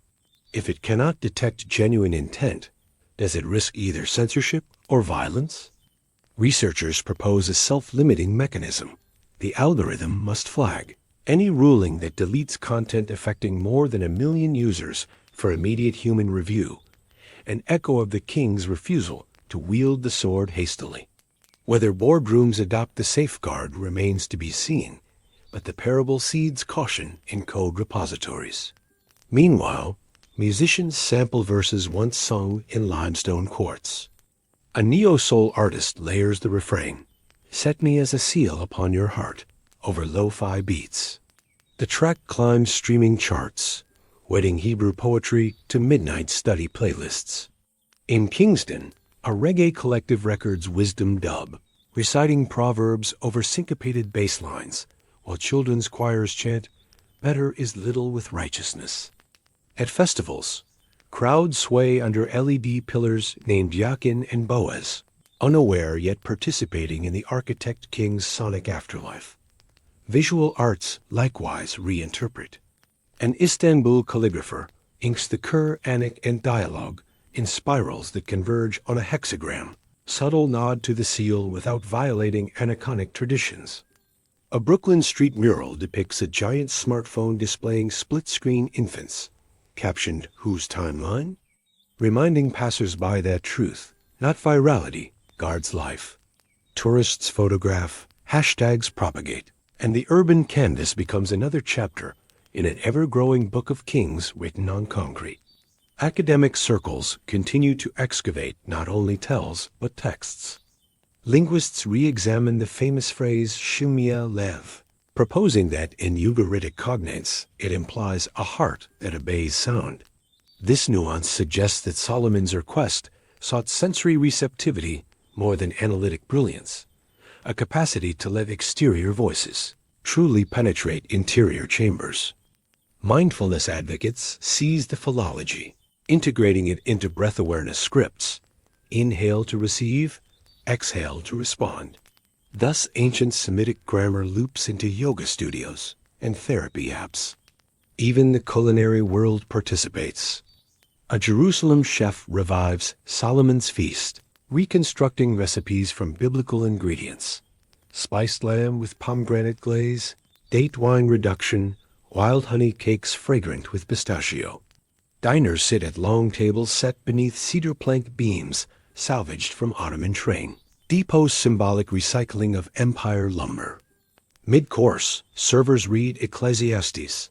S1: If it cannot detect genuine intent, does it risk either censorship or violence? Researchers propose a self-limiting mechanism. The algorithm must flag any ruling that deletes content affecting more than 1 million users for immediate human review, an echo of the king's refusal to wield the sword hastily. Whether boardrooms adopt the safeguard remains to be seen, but the parable seeds caution in code repositories. Meanwhile, musicians sample verses once sung in limestone quartz. A neo-soul artist layers the refrain, "Set me as a seal upon your heart," over lo-fi beats. The track climbs streaming charts, wedding Hebrew poetry to midnight study playlists. In Kingston, a reggae collective records wisdom dub, reciting Proverbs over syncopated bass lines, while children's choirs chant, "Better is little with righteousness." At festivals, crowds sway under LED pillars named Yakin and Boaz, unaware yet participating in the architect king's sonic afterlife. Visual arts likewise reinterpret. An Istanbul calligrapher inks the Quranic and dialogue in spirals that converge on a hexagram, subtle nod to the seal without violating aniconic traditions. A Brooklyn street mural depicts a giant smartphone displaying split-screen infants, captioned "Whose timeline?" reminding passers-by that truth, not virality, guards life. Tourists photograph, hashtags propagate, and the urban canvas becomes another chapter in an ever-growing book of kings written on concrete. Academic circles continue to excavate not only tells, but texts. Linguists re-examine the famous phrase "Shemia Lev," proposing that in Ugaritic cognates it implies a heart that obeys sound. This nuance suggests that Solomon's request sought sensory receptivity more than analytic brilliance, a capacity to let exterior voices truly penetrate interior chambers. Mindfulness advocates seize the philology, integrating it into breath awareness scripts, Inhale to receive, exhale to respond. Thus, ancient Semitic grammar loops into yoga studios and therapy apps. Even the culinary world participates. A Jerusalem chef revives Solomon's feast, reconstructing recipes from biblical ingredients. Spiced lamb with pomegranate glaze, date wine reduction, wild honey cakes fragrant with pistachio. Diners sit at long tables set beneath cedar plank beams salvaged from Ottoman train. Depot's symbolic recycling of empire lumber. Mid-course, servers read Ecclesiastes.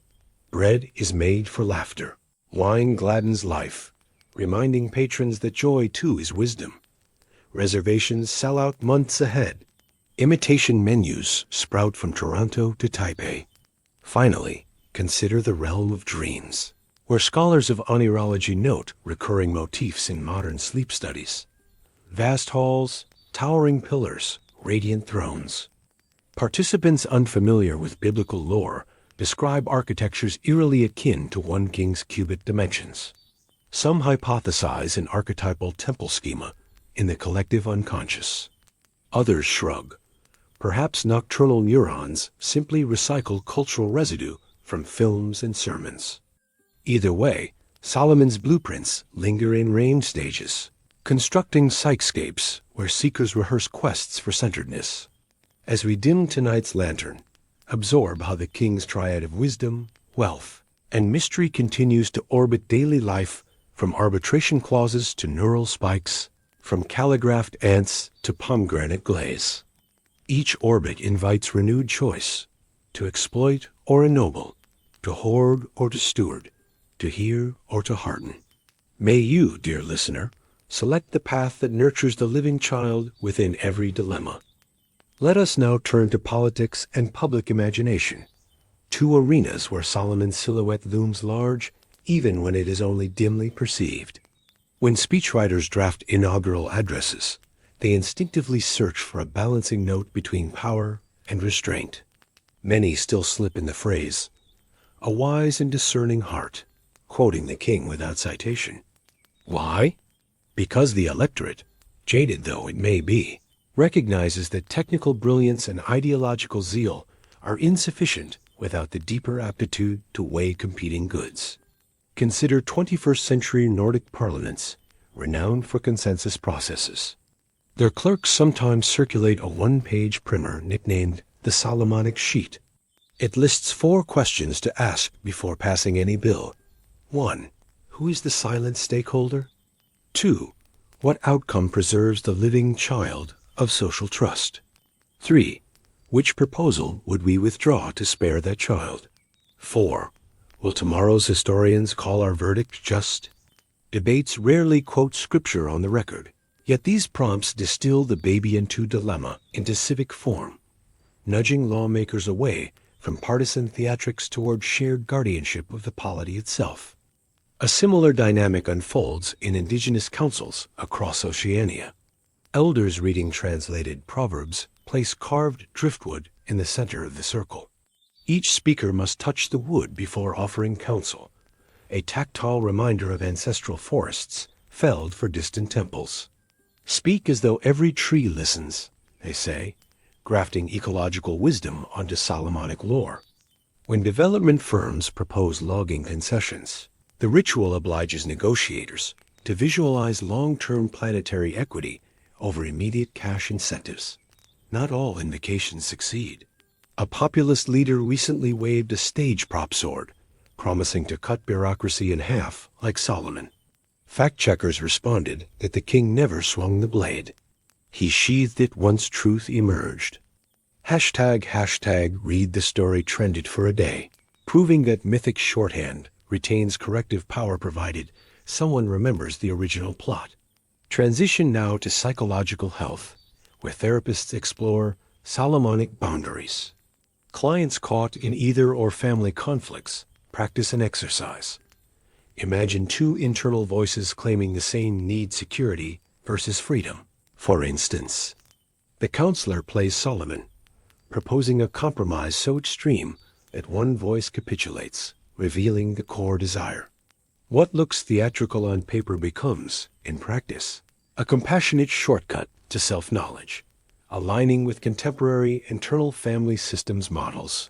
S1: Bread is made for laughter. Wine gladdens life, reminding patrons that joy too is wisdom. Reservations sell out months ahead. Imitation menus sprout from Toronto to Taipei. Finally, consider the realm of dreams, where scholars of oneirology note recurring motifs in modern sleep studies. Vast halls, towering pillars, radiant thrones. Participants unfamiliar with biblical lore describe architectures eerily akin to one king's cubit dimensions. Some hypothesize an archetypal temple schema in the collective unconscious. Others shrug. Perhaps nocturnal neurons simply recycle cultural residue from films and sermons. Either way, Solomon's blueprints linger in range stages, constructing psychscapes where seekers rehearse quests for centeredness. As we dim tonight's lantern, absorb how the king's triad of wisdom, wealth, and mystery continues to orbit daily life, from arbitration clauses to neural spikes, from calligraphed ants to pomegranate glaze. Each orbit invites renewed choice, to exploit or ennoble, to hoard or to steward, to hear or to hearten. May you, dear listener, select the path that nurtures the living child within every dilemma. Let us now turn to politics and public imagination, two arenas where Solomon's silhouette looms large even when it is only dimly perceived. When speechwriters draft inaugural addresses, they instinctively search for a balancing note between power and restraint. Many still slip in the phrase, "a wise and discerning heart," quoting the king without citation. Why? Because the electorate, jaded though it may be, recognizes that technical brilliance and ideological zeal are insufficient without the deeper aptitude to weigh competing goods. Consider 21st century Nordic parliaments, renowned for consensus processes. Their clerks sometimes circulate a one-page primer nicknamed the Solomonic Sheet. It lists 4 questions to ask before passing any bill. 1. Who is the silent stakeholder? 2. What outcome preserves the living child of social trust? 3. Which proposal would we withdraw to spare that child? 4. Will tomorrow's historians call our verdict just? Debates rarely quote scripture on the record, yet these prompts distill the baby and two dilemma into civic form, nudging lawmakers away from partisan theatrics toward shared guardianship of the polity itself. A similar dynamic unfolds in indigenous councils across Oceania. Elders reading translated Proverbs place carved driftwood in the center of the circle. Each speaker must touch the wood before offering counsel, a tactile reminder of ancestral forests felled for distant temples. Speak as though every tree listens, they say, grafting ecological wisdom onto Solomonic lore. When development firms propose logging concessions, the ritual obliges negotiators to visualize long-term planetary equity over immediate cash incentives. Not all invocations succeed. A populist leader recently waved a stage prop sword, promising to cut bureaucracy in half like Solomon. Fact-checkers responded that the king never swung the blade. He sheathed it once truth emerged. #, read the story trended for a day, proving that mythic shorthand retains corrective power provided someone remembers the original plot. Transition now to psychological health, where therapists explore Solomonic boundaries. Clients caught in either or family conflicts practice an exercise. Imagine 2 internal voices claiming the same need security versus freedom. For instance, the counselor plays Solomon, proposing a compromise so extreme that one voice capitulates, revealing the core desire. What looks theatrical on paper becomes, in practice, a compassionate shortcut to self-knowledge, aligning with contemporary internal family systems models.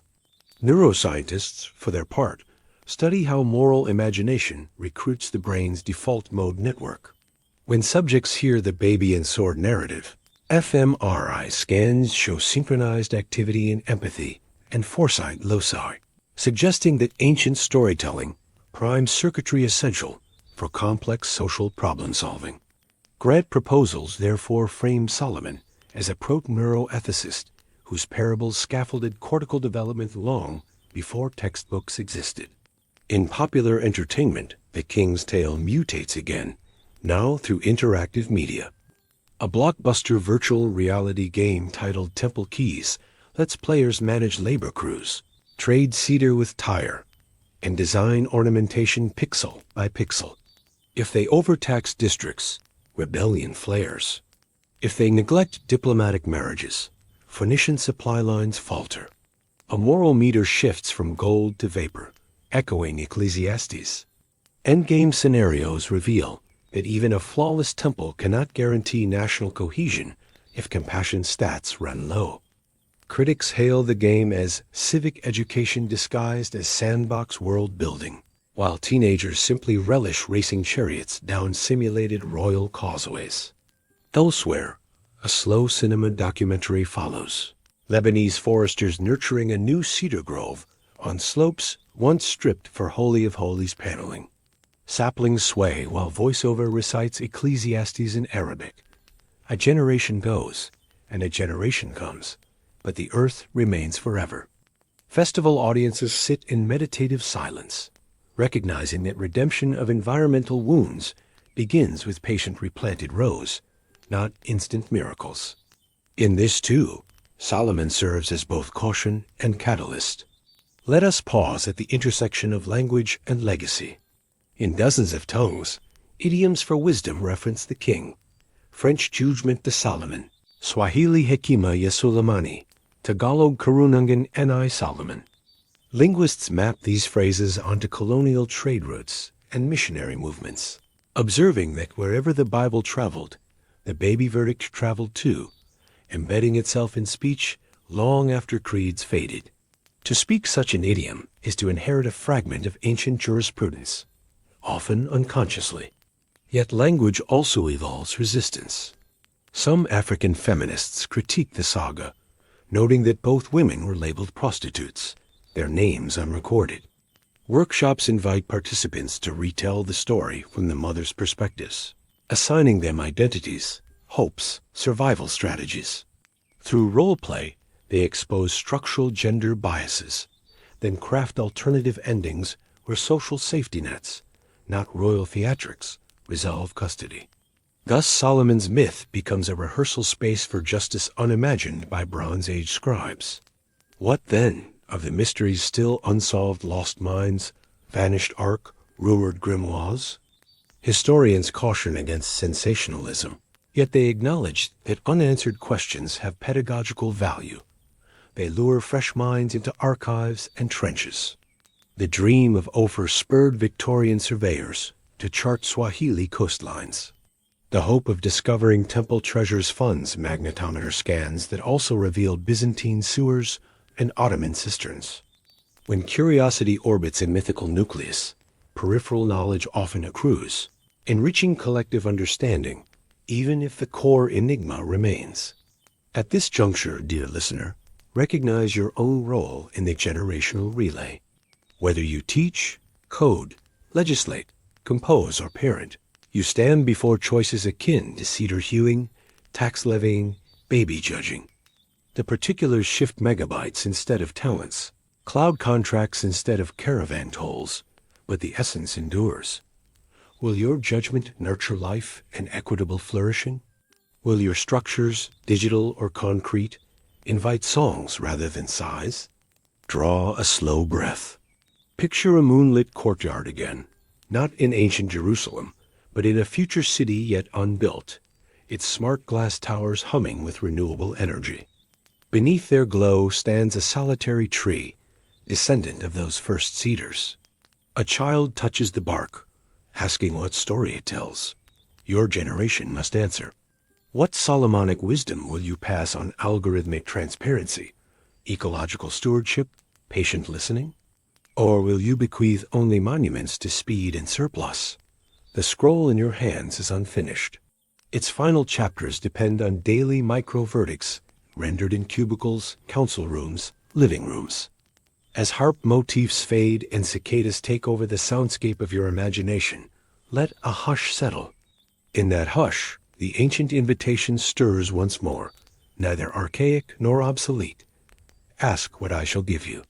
S1: Neuroscientists, for their part, study how moral imagination recruits the brain's default mode network. When subjects hear the baby and sword narrative, fMRI scans show synchronized activity in empathy and foresight loci, suggesting that ancient storytelling primes circuitry essential for complex social problem-solving. Grant proposals therefore frame Solomon as a proto-neuroethicist whose parables scaffolded cortical development long before textbooks existed. In popular entertainment, the King's Tale mutates again, now through interactive media. A blockbuster virtual reality game titled Temple Keys lets players manage labor crews, trade cedar with tire, and design ornamentation pixel by pixel. If they overtax districts, rebellion flares. If they neglect diplomatic marriages, Phoenician supply lines falter. A moral meter shifts from gold to vapor, echoing Ecclesiastes. Endgame scenarios reveal that even a flawless temple cannot guarantee national cohesion if compassion stats run low. Critics hail the game as civic education disguised as sandbox world building, while teenagers simply relish racing chariots down simulated royal causeways. Elsewhere, a slow cinema documentary follows. Lebanese foresters nurturing a new cedar grove on slopes once stripped for Holy of Holies paneling. Saplings sway while voiceover recites Ecclesiastes in Arabic. A generation goes, and a generation comes, but the earth remains forever. Festival audiences sit in meditative silence, recognizing that redemption of environmental wounds begins with patient replanted rows, not instant miracles. In this, too, Solomon serves as both caution and catalyst. Let us pause at the intersection of language and legacy. In dozens of tongues, idioms for wisdom reference the king. French judgment to Solomon, Swahili hekima ya Sulemani, Tagalog karunungan ni Solomon. Linguists map these phrases onto colonial trade routes and missionary movements, observing that wherever the Bible traveled, the baby verdict traveled too, embedding itself in speech long after creeds faded. To speak such an idiom is to inherit a fragment of ancient jurisprudence, often unconsciously. Yet language also evolves resistance. Some African feminists critique the saga, noting that both women were labeled prostitutes, their names unrecorded. Workshops invite participants to retell the story from the mother's perspectives, assigning them identities, hopes, survival strategies. Through role play, they expose structural gender biases, then craft alternative endings where social safety nets, not royal theatrics, resolve custody. Thus Solomon's myth becomes a rehearsal space for justice unimagined by Bronze Age scribes. What then of the mysteries still unsolved, lost mines, vanished ark, rumored grimoires? Historians caution against sensationalism, yet they acknowledge that unanswered questions have pedagogical value. They lure fresh minds into archives and trenches. The dream of Ophir spurred Victorian surveyors to chart Swahili coastlines. The hope of discovering temple treasures funds magnetometer scans that also revealed Byzantine sewers and Ottoman cisterns. When curiosity orbits a mythical nucleus, peripheral knowledge often accrues, enriching collective understanding, even if the core enigma remains. At this juncture, dear listener, recognize your own role in the generational relay. Whether you teach, code, legislate, compose, or parent, you stand before choices akin to cedar hewing, tax levying, baby judging. The particulars shift megabytes instead of talents, cloud contracts instead of caravan tolls, but the essence endures. Will your judgment nurture life and equitable flourishing? Will your structures, digital or concrete, invite songs rather than sighs? Draw a slow breath. Picture a moonlit courtyard again, not in ancient Jerusalem, but in a future city yet unbuilt, its smart glass towers humming with renewable energy. Beneath their glow stands a solitary tree, descendant of those first cedars. A child touches the bark, asking what story it tells. Your generation must answer. What Solomonic wisdom will you pass on algorithmic transparency, ecological stewardship, patient listening? Or will you bequeath only monuments to speed and surplus? The scroll in your hands is unfinished. Its final chapters depend on daily micro-verdicts rendered in cubicles, council rooms, living rooms. As harp motifs fade and cicadas take over the soundscape of your imagination, let a hush settle. In that hush, the ancient invitation stirs once more, neither archaic nor obsolete. Ask what I shall give you.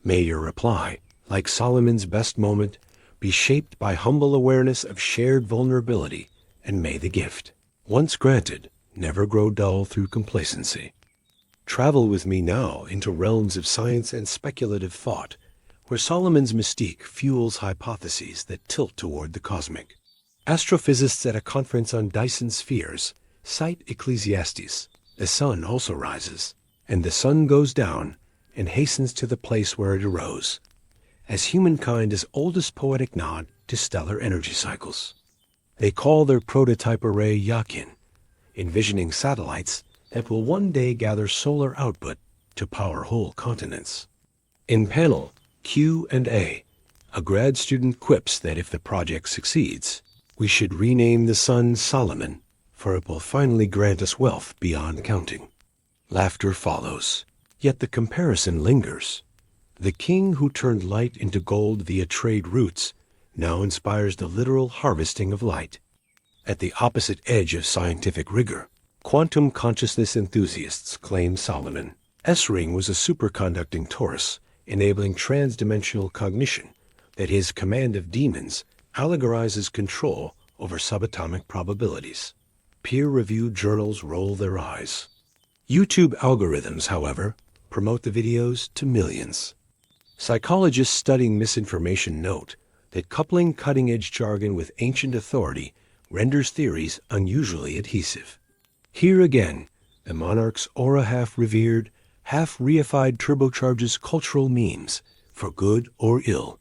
S1: May your reply, like Solomon's best moment, be shaped by humble awareness of shared vulnerability, and may the gift, once granted, never grow dull through complacency. Travel with me now into realms of science and speculative thought, where Solomon's mystique fuels hypotheses that tilt toward the cosmic. Astrophysicists at a conference on Dyson spheres cite Ecclesiastes. The sun also rises, and the sun goes down and hastens to the place where it arose, as humankind's oldest poetic nod to stellar energy cycles. They call their prototype array Yakin, envisioning satellites that will one day gather solar output to power whole continents. In panel Q&A, a grad student quips that if the project succeeds, we should rename the sun Solomon, for it will finally grant us wealth beyond counting. Laughter follows, yet the comparison lingers. The king who turned light into gold via trade routes now inspires the literal harvesting of light. At the opposite edge of scientific rigor, quantum consciousness enthusiasts claim Solomon. S-ring was a superconducting torus, enabling transdimensional cognition, that his command of demons allegorizes control over subatomic probabilities. Peer-reviewed journals roll their eyes. YouTube algorithms, however, promote the videos to millions. Psychologists studying misinformation note that coupling cutting-edge jargon with ancient authority renders theories unusually adhesive. Here again, the monarch's aura half-revered, half-reified turbocharges cultural memes, for good or ill.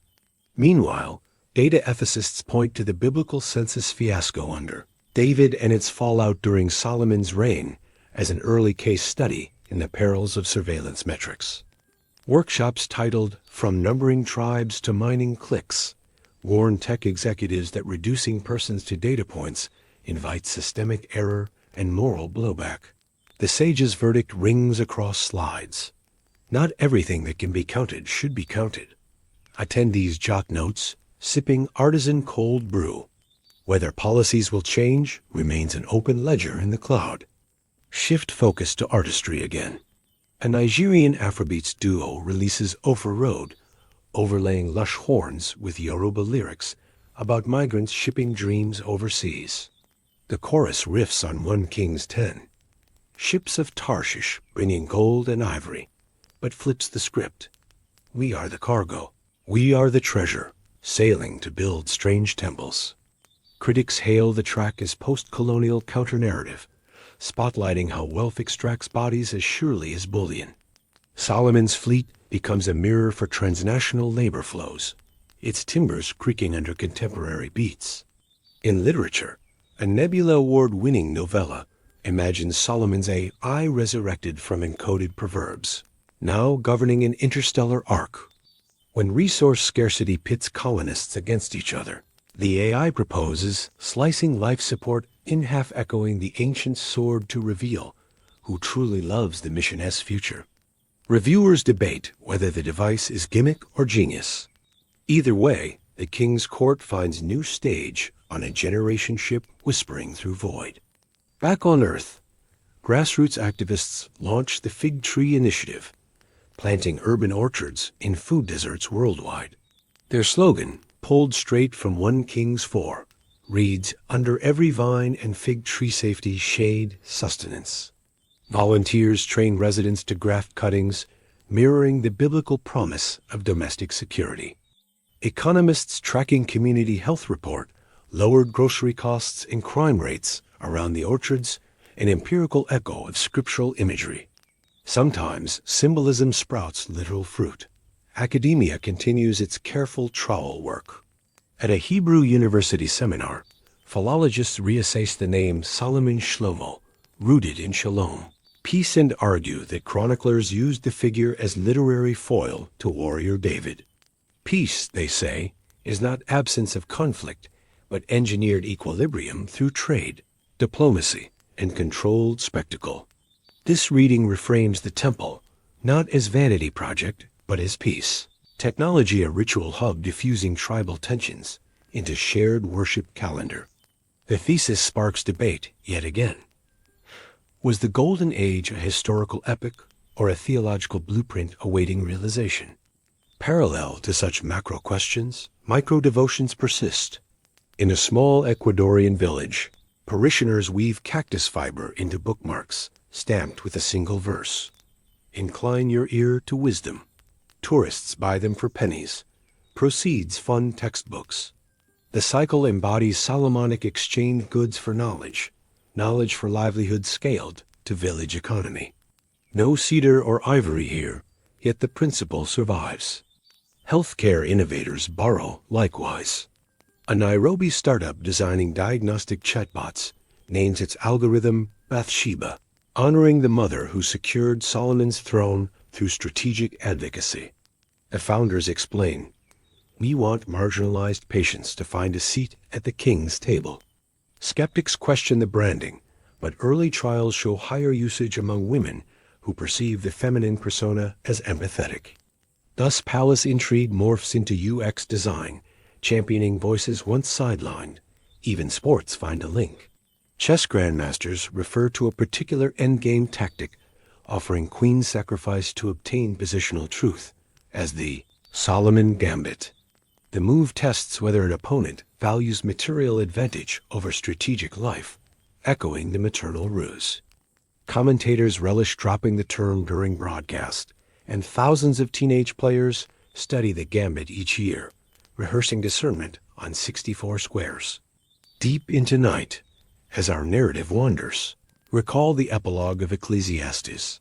S1: Meanwhile, data ethicists point to the biblical census fiasco under David and its fallout during Solomon's reign as an early case study in the perils of surveillance metrics. Workshops titled From Numbering Tribes to Mining Clicks warn tech executives that reducing persons to data points invites systemic error and moral blowback. The sage's verdict rings across slides. Not everything that can be counted should be counted. Attendees jot notes, sipping artisan cold brew. Whether policies will change remains an open ledger in the cloud. Shift focus to artistry again. A Nigerian Afrobeats duo releases Ophir Road, overlaying lush horns with Yoruba lyrics about migrants shipping dreams overseas. The chorus riffs on 1 Kings 10. Ships of Tarshish bringing gold and ivory, but flips the script. We are the cargo. We are the treasure, sailing to build strange temples. Critics hail the track as post-colonial counter-narrative, spotlighting how wealth extracts bodies as surely as bullion. Solomon's fleet becomes a mirror for transnational labor flows, its timbers creaking under contemporary beats. In literature, a Nebula Award-winning novella imagines Solomon's AI resurrected from encoded proverbs, now governing an interstellar arc. When resource scarcity pits colonists against each other, the AI proposes slicing life support in half-echoing the ancient sword to reveal who truly loves the Mission S future. Reviewers debate whether the device is gimmick or genius. Either way, the King's Court finds new stage on a generation ship whispering through void. Back on Earth, grassroots activists launch the Fig Tree Initiative, planting urban orchards in food deserts worldwide. Their slogan, pulled straight from 1 Kings 4, reads, "Under every vine and fig tree safety, shade, sustenance." Volunteers train residents to graft cuttings, mirroring the biblical promise of domestic security. Economists tracking community health report lowered grocery costs and crime rates around the orchards, an empirical echo of scriptural imagery. Sometimes symbolism sprouts literal fruit. Academia continues its careful trowel work. At a Hebrew University seminar, Philologists reassess the name Solomon Shlomo, rooted in shalom, peace, and argue that chroniclers used the figure as literary foil to warrior David. Peace, they say, is not absence of conflict, but engineered equilibrium through trade, diplomacy, and controlled spectacle. This reading reframes the temple, not as vanity project, but as peace. Technology, a ritual hub diffusing tribal tensions into shared worship calendar. The thesis sparks debate yet again. Was the Golden Age a historical epic or a theological blueprint awaiting realization? Parallel to such macro questions, micro devotions persist. In a small Ecuadorian village, parishioners weave cactus fiber into bookmarks, stamped with a single verse. Incline your ear to wisdom. Tourists buy them for pennies. Proceeds fund textbooks. The cycle embodies Solomonic exchange goods for knowledge, knowledge for livelihood scaled to village economy. No cedar or ivory here, yet the principle survives. Healthcare innovators borrow likewise. A Nairobi startup designing diagnostic chatbots names its algorithm Bathsheba, honoring the mother who secured Solomon's throne through strategic advocacy. The founders explain, "We want marginalized patients to find a seat at the king's table." Skeptics question the branding, but early trials show higher usage among women who perceive the feminine persona as empathetic. Thus, palace intrigue morphs into UX design, championing voices once sidelined. Even sports find a link. Chess grandmasters refer to a particular endgame tactic, offering queen sacrifice to obtain positional truth, as the Solomon Gambit. The move tests whether an opponent values material advantage over strategic life, echoing the maternal ruse. Commentators relish dropping the term during broadcast, and thousands of teenage players study the gambit each year, rehearsing discernment on 64 squares. Deep into night, as our narrative wanders, recall the epilogue of Ecclesiastes.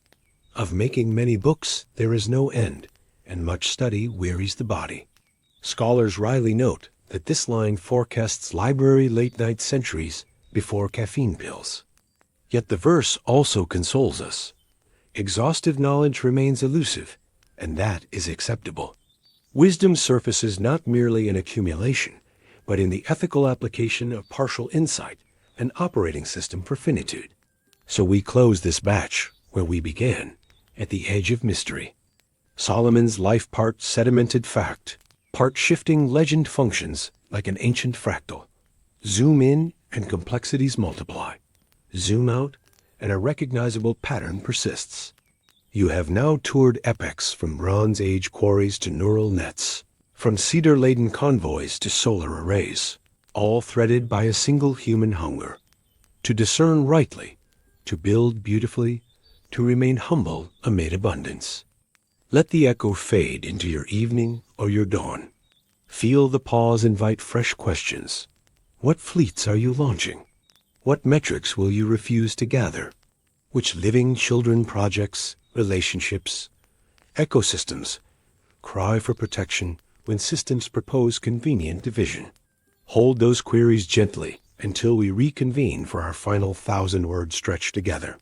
S1: Of making many books there is no end, and much study wearies the body. Scholars wryly note that this line forecasts library late-night centuries before caffeine pills. Yet the verse also consoles us. Exhaustive knowledge remains elusive, and that is acceptable. Wisdom surfaces not merely in accumulation, but in the ethical application of partial insight, an operating system for finitude. So we close this batch where we began, at the edge of mystery. Solomon's life part sedimented fact, part shifting legend functions like an ancient fractal. Zoom in and complexities multiply. Zoom out and a recognizable pattern persists. You have now toured epics from Bronze Age quarries to neural nets, from cedar-laden convoys to solar arrays, all threaded by a single human hunger. To discern rightly, to build beautifully, to remain humble amid abundance. Let the echo fade into your evening or your dawn. Feel the pause invite fresh questions. What fleets are you launching? What metrics will you refuse to gather? Which living children projects, relationships, ecosystems cry for protection when systems propose convenient division? Hold those queries gently until we reconvene for our final 1,000-word stretch together.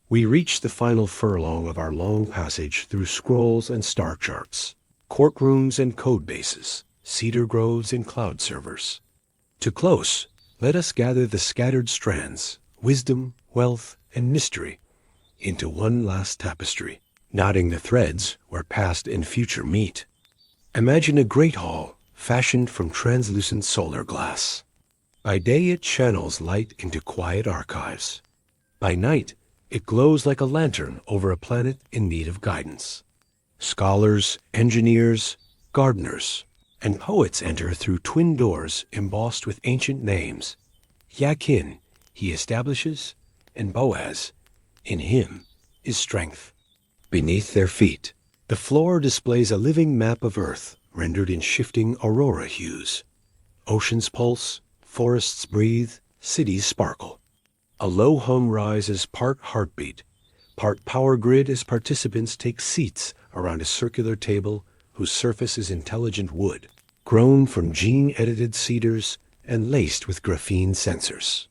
S1: We reach the final furlong of our long passage through scrolls and star charts, courtrooms and code bases, cedar groves and cloud servers. To close, let us gather the scattered strands, wisdom, wealth, and mystery, into one last tapestry, knotting the threads where past and future meet. Imagine a great hall fashioned from translucent solar glass. By day it channels light into quiet archives. By night it glows like a lantern over a planet in need of guidance. Scholars, engineers, gardeners, and poets enter through twin doors embossed with ancient names. Yakin, he establishes, and Boaz, in him is strength. Beneath their feet, the floor displays a living map of Earth rendered in shifting aurora hues. Oceans pulse, forests breathe, cities sparkle. A low hum rises part heartbeat, part power grid as participants take seats around a circular table whose surface is intelligent wood, grown from gene-edited cedars and laced with graphene sensors.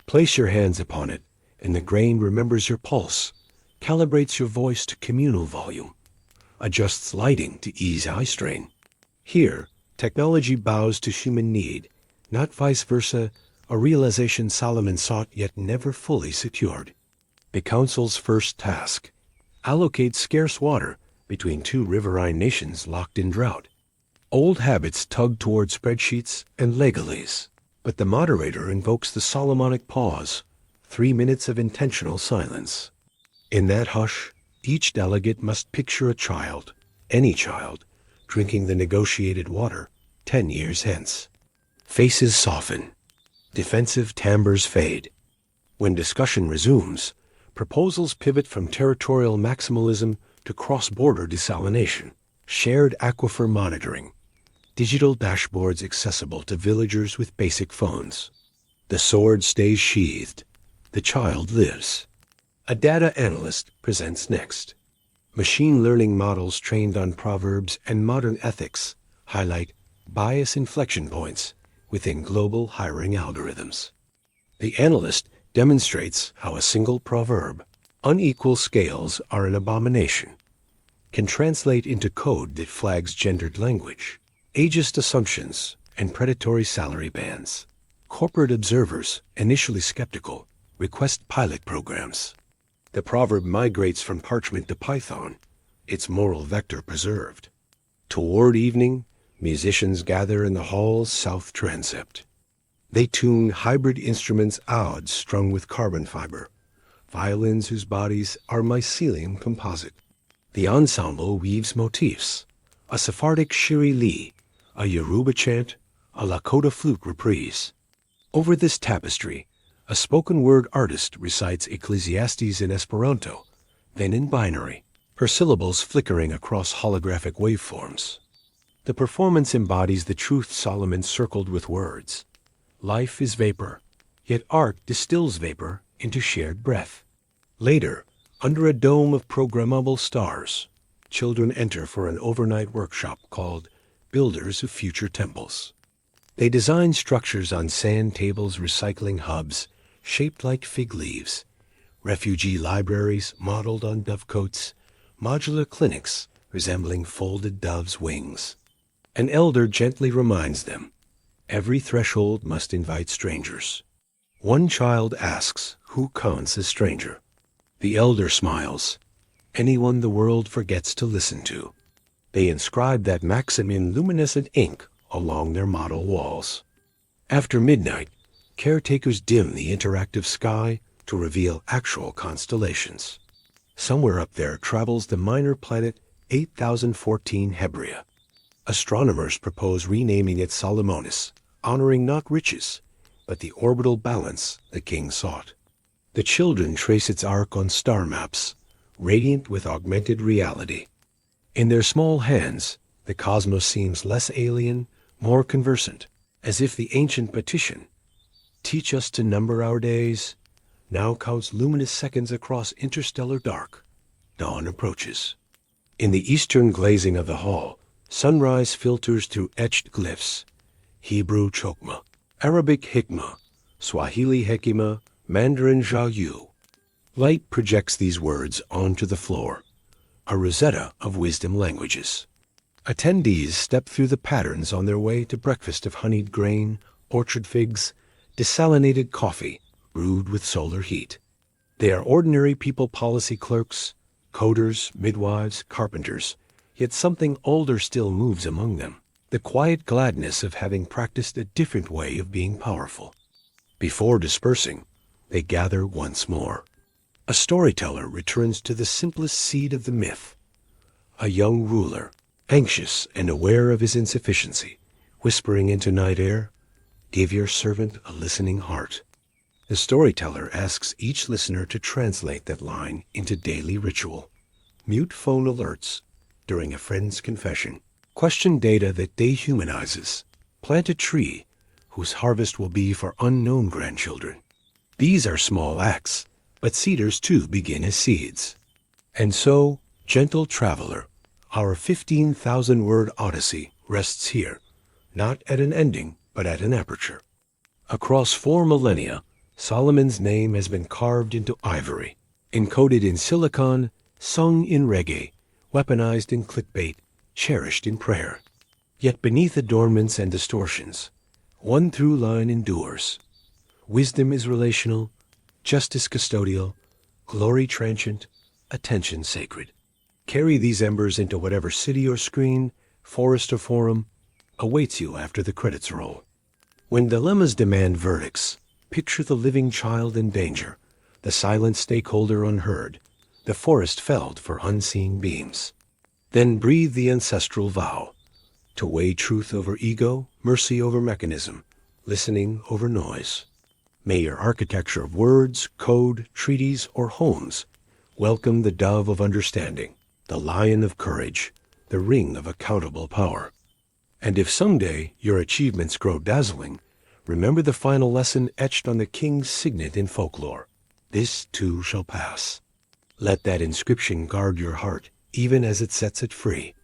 S1: Place your hands upon it, and the grain remembers your pulse, calibrates your voice to communal volume, adjusts lighting to ease eye strain. Here, technology bows to human need, not vice versa, a realization Solomon sought yet never fully secured. The council's first task: allocate scarce water between two riverine nations locked in drought. Old habits tug toward spreadsheets and legalese, but the moderator invokes the Solomonic pause, 3 minutes of intentional silence. In that hush, each delegate must picture a child, any child, drinking the negotiated water 10 years hence. Faces soften. Defensive timbres fade. When discussion resumes, proposals pivot from territorial maximalism to cross-border desalination, shared aquifer monitoring, digital dashboards accessible to villagers with basic phones. The sword stays sheathed. The child lives. A data analyst presents next. Machine learning models trained on Proverbs and modern ethics highlight bias inflection points within global hiring algorithms. The analyst demonstrates how a single proverb, "Unequal scales are an abomination," can translate into code that flags gendered language, ageist assumptions, and predatory salary bands. Corporate observers, initially skeptical, request pilot programs. The proverb migrates from parchment to Python, its moral vector preserved. Toward evening, musicians gather in the hall's south transept. They tune hybrid instruments ouds strung with carbon fiber, violins whose bodies are mycelium composite. The ensemble weaves motifs: a Sephardic Shiri Li, a Yoruba chant, a Lakota flute reprise. Over this tapestry, a spoken-word artist recites Ecclesiastes in Esperanto, then in binary, her syllables flickering across holographic waveforms. The performance embodies the truth Solomon circled with words. Life is vapor, yet art distills vapor into shared breath. Later, under a dome of programmable stars, children enter for an overnight workshop called Builders of Future Temples. They design structures on sand tables, recycling hubs shaped like fig leaves, refugee libraries modeled on dovecotes, modular clinics resembling folded doves' wings. An elder gently reminds them, every threshold must invite strangers. One child asks, who counts as stranger? The elder smiles, anyone the world forgets to listen to. They inscribe that maxim in luminescent ink along their model walls. After midnight, caretakers dim the interactive sky to reveal actual constellations. Somewhere up there travels the minor planet 8014 Hebrea. Astronomers propose renaming it Solomonis, honoring not riches, but the orbital balance the king sought. The children trace its arc on star maps, radiant with augmented reality. In their small hands, the cosmos seems less alien, more conversant, as if the ancient petition, "Teach us to number our days," now counts luminous seconds across interstellar dark. Dawn approaches. In the eastern glazing of the hall, sunrise filters through etched glyphs: Hebrew chokmah, Arabic hikmah, Swahili hekima, Mandarin jiayu. Light projects these words onto the floor, a Rosetta of wisdom languages. Attendees step through the patterns on their way to breakfast of honeyed grain, orchard figs, desalinated coffee brewed with solar heat. They are ordinary people policy clerks, coders, midwives, carpenters, yet something older still moves among them, the quiet gladness of having practiced a different way of being powerful. Before dispersing, they gather once more. A storyteller returns to the simplest seed of the myth. A young ruler, anxious and aware of his insufficiency, whispering into night air, "Give your servant a listening heart." The storyteller asks each listener to translate that line into daily ritual. Mute phone alerts during a friend's confession. Question data that dehumanizes. Plant a tree whose harvest will be for unknown grandchildren. These are small acts, but cedars too begin as seeds. And so, gentle traveler, our 15,000-word odyssey rests here, not at an ending, but at an aperture. Across 4 millennia, Solomon's name has been carved into ivory, encoded in silicon, sung in reggae, weaponized in clickbait, cherished in prayer. Yet beneath adornments and distortions, one through line endures. Wisdom is relational, justice custodial, glory transient, attention sacred. Carry these embers into whatever city or screen, forest or forum, awaits you after the credits roll. When dilemmas demand verdicts, picture the living child in danger, the silent stakeholder unheard, the forest felled for unseen beams. Then breathe the ancestral vow, to weigh truth over ego, mercy over mechanism, listening over noise. May your architecture of words, code, treaties, or homes welcome the dove of understanding, the lion of courage, the ring of accountable power. And if someday your achievements grow dazzling, remember the final lesson etched on the king's signet in folklore. This too shall pass. Let that inscription guard your heart, even as it sets it free.